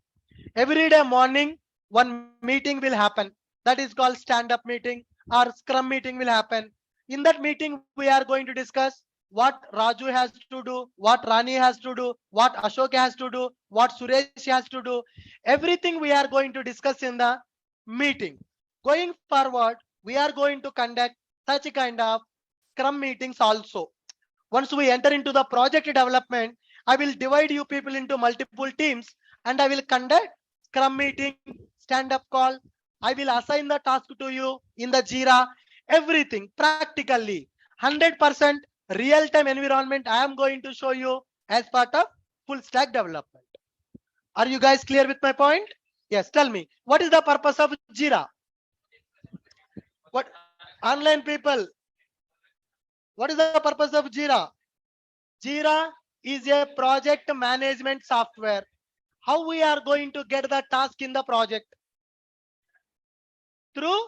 Every day morning, one meeting will happen. That is called stand-up meeting or scrum meeting will happen. In that meeting, we are going to discuss what Raju has to do, what Rani has to do, what Ashok has to do, what Suresh has to do. Everything we are going to discuss in the meeting. Going forward, we are going to conduct such a kind of scrum meetings also. Once we enter into the project development, I will divide you people into multiple teams and I will conduct scrum meeting, stand-up call. I will assign the task to you in the Jira, everything practically 100% real-time environment I am going to show you as part of full stack development. Are you guys clear with my point? Yes, tell me, what is the purpose of Jira? What online people? What is the purpose of Jira? Jira is a project management software. How we are going to get the task in the project? Through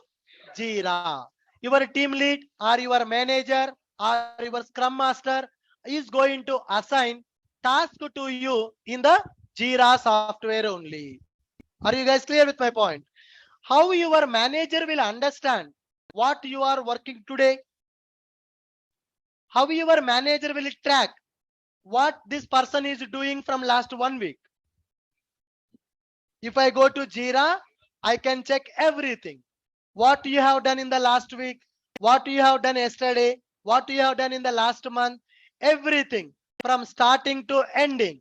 Jira. Your team lead or your manager or your scrum master is going to assign task to you in the Jira software only. Are you guys clear with my point? How your manager will understand what you are working today? How your manager will track what this person is doing from last 1 week? If I go to Jira, I can check everything. What you have done in the last week, what you have done yesterday, what you have done in the last month, everything from starting to ending,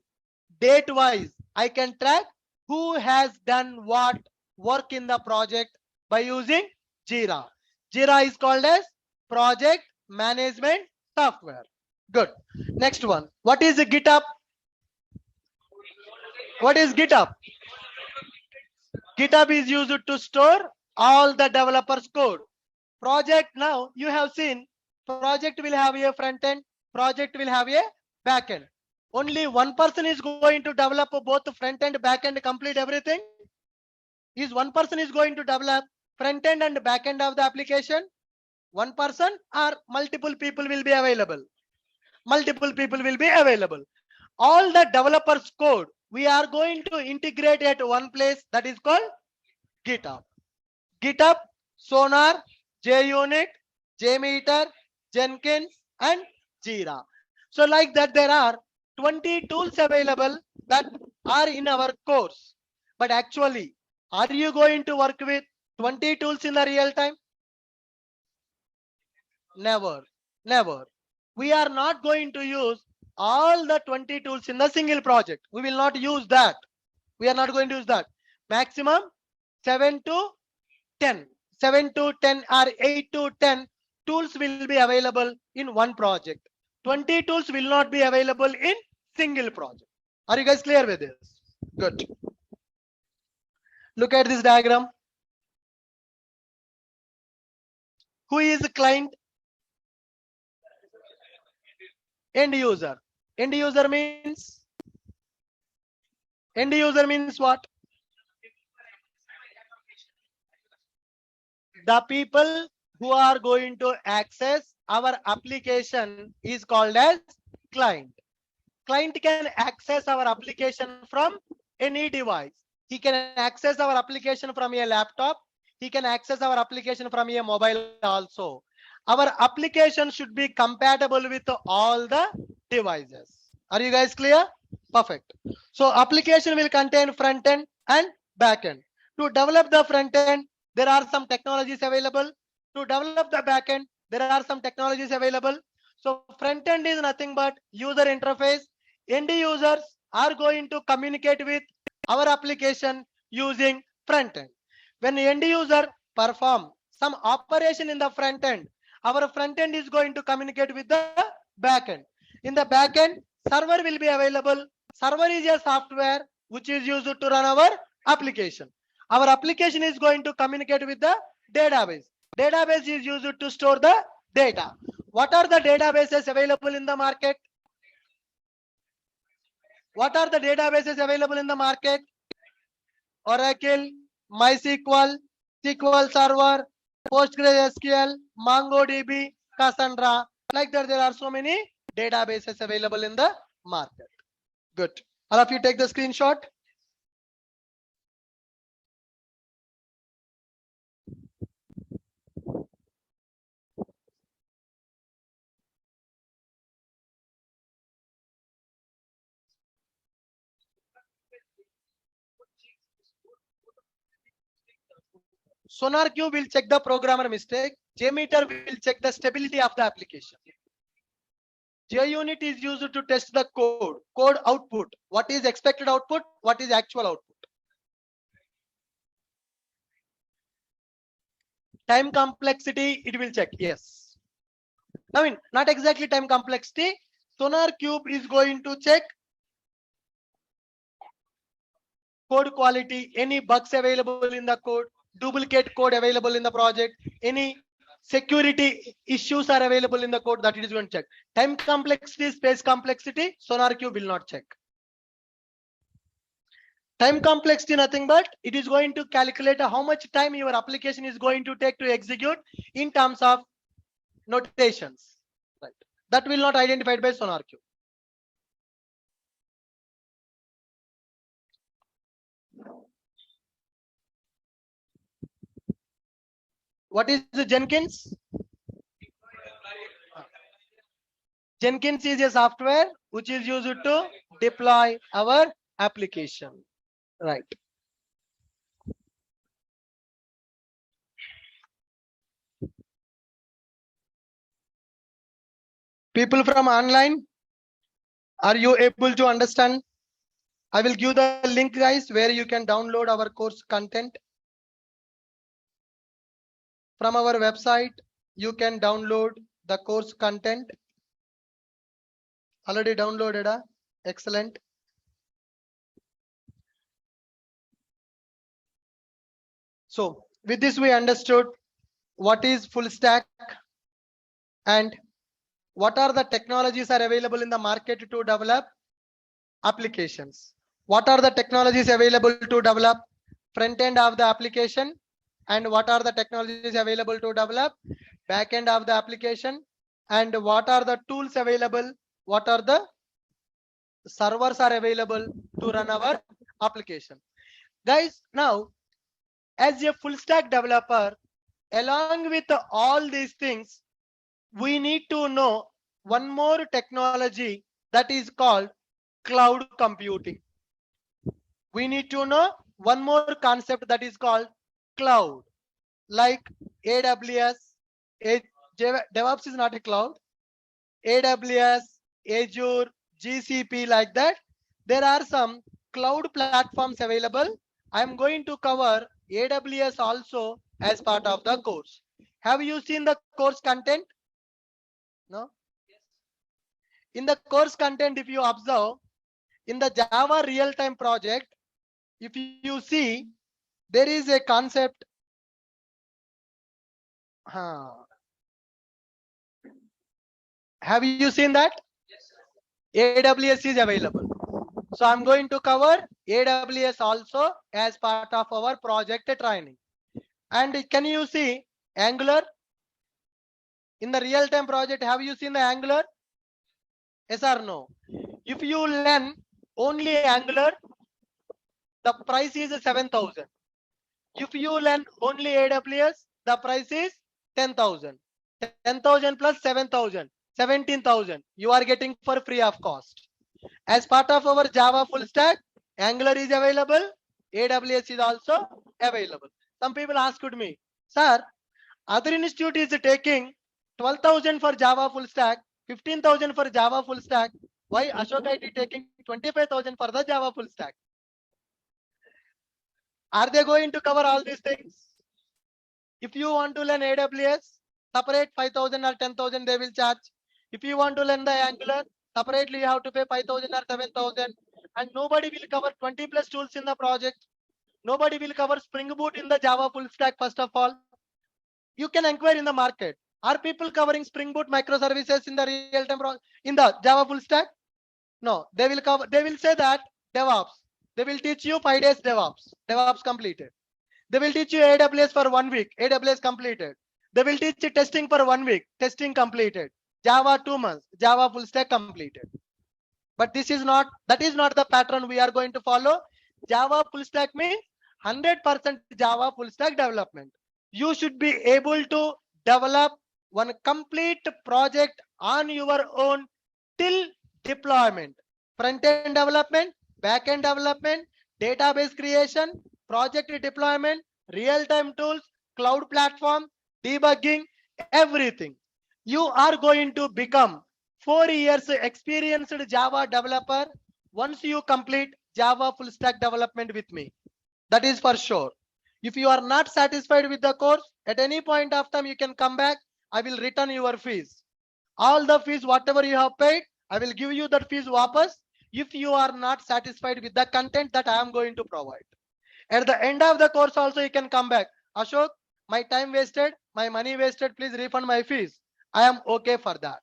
date wise, I can track who has done what work in the project by using Jira. Jira is called as project management software. Good. Next one. What is GitHub? What is GitHub? GitHub is used to store all the developers code. Project, now you have seen project will have a front end, project will have a back end. Only one person is going to develop both front end, back end, complete everything. Is one person is going to develop front end and back end of the application? One person or multiple people will be available? Multiple people will be available. All the developers code we are going to integrate at one place, that is called GitHub. GitHub Sonar, JUnit, JMeter, Jenkins, and Jira. So like that, there are 20 tools available that are in our course. But actually, are you going to work with 20 tools in the real time? Never, never. We are not going to use all the 20 tools in the single project. We will not use that. We are not going to use that. Maximum 7 to 10. 7 to 10 or 8 to 10 tools will be available in one project. 20 tools will not be available in single project. Are you guys clear with this? Good. Look at this diagram. Who is the client? End user. End user means what? The people who are going to access our application is called as client. Client can access our application from any device. He can access our application from a laptop. He can access our application from a mobile also. Our application should be compatible with all the devices. Are you guys clear? Perfect. So application will contain front end and back end. To develop the front end, there are some technologies available. To develop the back end, there are some technologies available. So front end is nothing but user interface. End users are going to communicate with our application using front end. When end user perform some operation in the front end, our front end is going to communicate with the back end. In the back end, server will be available. Server is a software which is used to run our application. Our application is going to communicate with the database. Database is used to store the data. What are the databases available in the market? What are the databases available in the market? Oracle, MySQL, SQL Server, PostgreSQL, MongoDB, Cassandra. Like that, there are so many databases available in the market. Good. All of you take the screenshot. SonarQube will check the programmer mistake. JMeter will check the stability of the application. JUnit is used to test the code output. What is expected output? What is actual output? Time complexity, it will check. Yes. I mean, not exactly time complexity. SonarQube is going to check code quality, any bugs available in the code, duplicate code available in the project, any security issues are available in the code, that it is going to check. Time complexity, space complexity, SonarQube will not check. Time complexity nothing but it is going to calculate how much time your application is going to take to execute in terms of notations. Right. That will not identified by SonarQube. What is the Jenkins? Jenkins is a software which is used to deploy our application. Right. People from online, are you able to understand? I will give the link, guys, where you can download our course content. From our website, you can download the course content. Already downloaded. Excellent. So with this, we understood what is full stack and what are the technologies are available in the market to develop applications. What are the technologies available to develop front end of the application, and what are the technologies available to develop back end of the application, and what are the tools available, what are the servers are available to run our application. Guys, now as a full stack developer, along with all these things, we need to know one more technology that is called cloud computing. We need to know one more concept that is called cloud, like AWS. DevOps is not a cloud. AWS, Azure, GCP, like that. There are some cloud platforms available. I'm going to cover AWS also as part of the course. Have you seen the course content? No. In the course content, if you observe, in the Java real-time project, if you see, there is a concept. Have you seen that? AWS is available. So I'm going to cover AWS also as part of our project training. And can you see Angular? In the real-time project, have you seen the Angular? Yes or no? If you learn only Angular, the price is 7,000. If you learn only AWS, the price is 10,000. 10,000 plus 7,000, 17,000. You are getting for free of cost. As part of our Java full stack, Angular is available. AWS is also available. Some people asked me, sir, other institute is taking 12,000 for Java full stack, 15,000 for Java full stack. Why Ashok IT taking 25,000 for the Java full stack? Are they going to cover all these things? If you want to learn AWS, separate 5,000 or 10,000 they will charge. If you want to learn the Angular, separately you have to pay 5,000 or 7,000. And nobody will cover 20 plus tools in the project. Nobody will cover Spring Boot in the Java full stack. First of all, you can inquire in the market. Are people covering Spring Boot microservices in the real-time in the Java full stack? No, they will cover. They will say that DevOps. They will teach you 5 days DevOps. DevOps completed. They will teach you AWS for 1 week. AWS completed. They will teach you testing for 1 week. Testing completed. Java 2 months. Java full stack completed. But this is not. That is not the pattern we are going to follow. Java full stack means 100% Java full stack development. You should be able to develop one complete project on your own till deployment. Front-end development, back-end development, database creation, project deployment, real-time tools, cloud platform, debugging, everything. You are going to become 4 years experienced Java developer once you complete Java full stack development with me. That is for sure. If you are not satisfied with the course, at any point of time, you can come back. I will return your fees. All the fees, whatever you have paid, I will give you that fees wapas if you are not satisfied with the content that I am going to provide. At the end of the course also, you can come back. Ashok, my time wasted, my money wasted, please refund my fees. I am okay for that.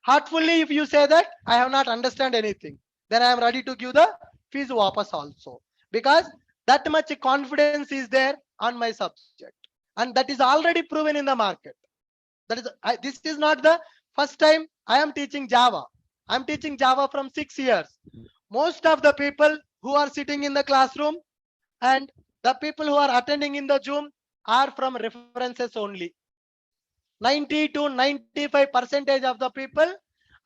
Heartfully, if you say that I have not understand anything, then I am ready to give the fees wapas also. Because that much confidence is there on my subject. And that is already proven in the market. That is, this is not the first time I am teaching Java. I am teaching Java from 6 years. Most of the people who are sitting in the classroom and the people who are attending in the Zoom are from references only. 90 to 95% of the people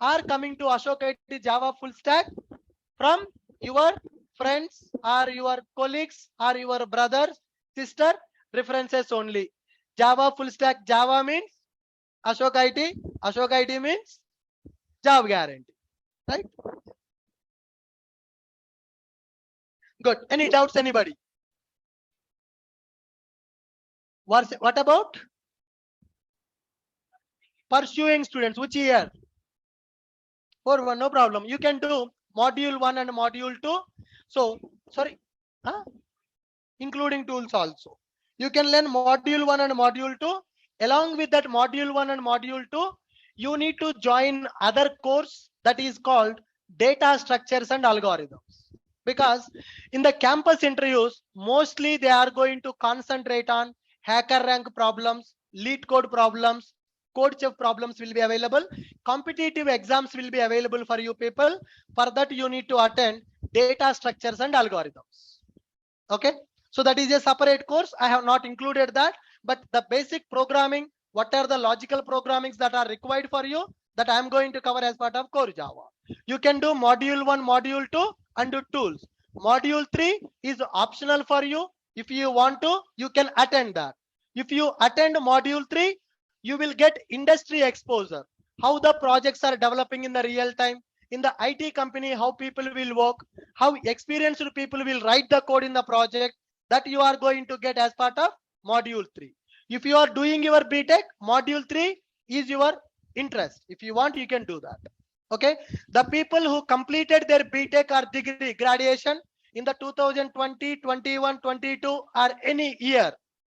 are coming to Ashok IT Java full stack from your friends or your colleagues or your brothers, sister, references only. Java full stack, Java means Ashok IT means job guarantee, right? Good. Any doubts, anybody? What about pursuing students? Which year? 4-1, no problem. You can do module 1 and module 2. So, sorry, including tools also. You can learn module 1 and module 2. Along with that module 1 and module 2, you need to join other course that is called data structures and algorithms. Because in the campus interviews, mostly they are going to concentrate on hacker rank problems, lead code problems, code chef problems will be available. Competitive exams will be available for you people. For that, you need to attend data structures and algorithms. Okay. So that is a separate course. I have not included that, but the basic programming, what are the logical programmings that are required for you, that I'm going to cover as part of core Java. You can do module 1, module 2 and do tools. Module 3 is optional for you. If you want to, you can attend that. If you attend module 3, you will get industry exposure, how the projects are developing in the real time in the IT company, how people will work, how experienced people will write the code in the project, that you are going to get as part of module 3. If you are doing your BTech, module 3 is your interest. If you want, you can do that. Okay, the people who completed their BTech or degree graduation in the 2020, 21, 22 or any year,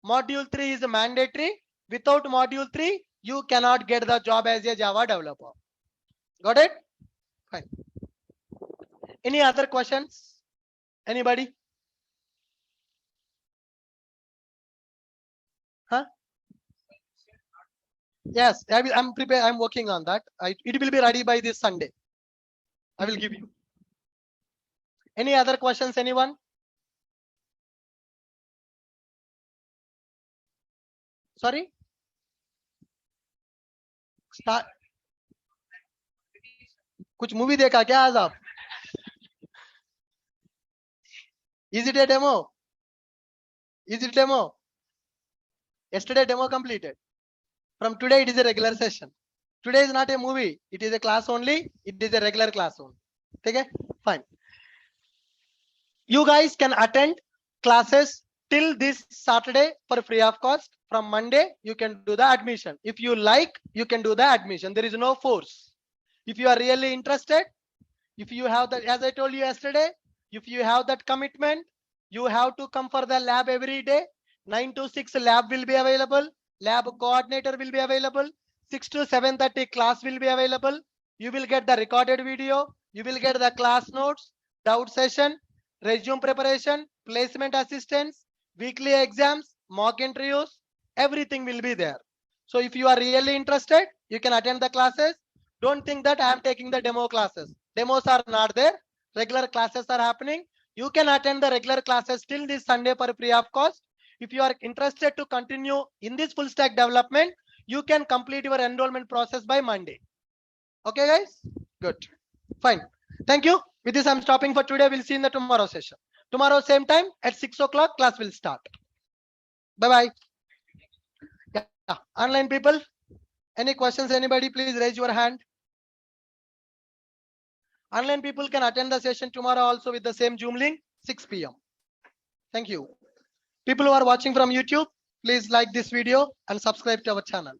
module 3 is mandatory. Without module 3, you cannot get the job as a Java developer. Got it? Fine. Any other questions? Anybody? Huh? Yes, I'm prepared. I'm working on that. It will be ready by this Sunday. I will give you. Any other questions, anyone? Sorry? Start. कुछ movie देखा क्या आज आप? Is it a demo? Is it demo? Yesterday demo completed. From today it is a regular session. Today is not a movie. It is a class only. It is a regular class only. Okay? Fine. You guys can attend classes till this Saturday for free of cost. From Monday, you can do the admission. If you like, you can do the admission. There is no force. If you are really interested, if you have that, as I told you yesterday, if you have that commitment, you have to come for the lab every day. 9 to 6 lab will be available. Lab coordinator will be available. 6 to 7:30 class will be available. You will get the recorded video. You will get the class notes, doubt session, resume preparation, placement assistance, weekly exams, mock interviews, everything will be there. So if you are really interested, you can attend the classes. Don't think that I am taking the demo classes. Demos are not there. Regular classes are happening. You can attend the regular classes till this Sunday for free of cost. If you are interested to continue in this full stack development, you can complete your enrollment process by Monday. Okay, guys? Good. Fine. Thank you. With this, I'm stopping for today. We'll see in the tomorrow session. Tomorrow, same time at 6 o'clock, class will start. Bye-bye. Yeah. Online people, any questions, anybody, please raise your hand. Online people can attend the session tomorrow also with the same Zoom link, 6 p.m. Thank you. People who are watching from YouTube, please like this video and subscribe to our channel.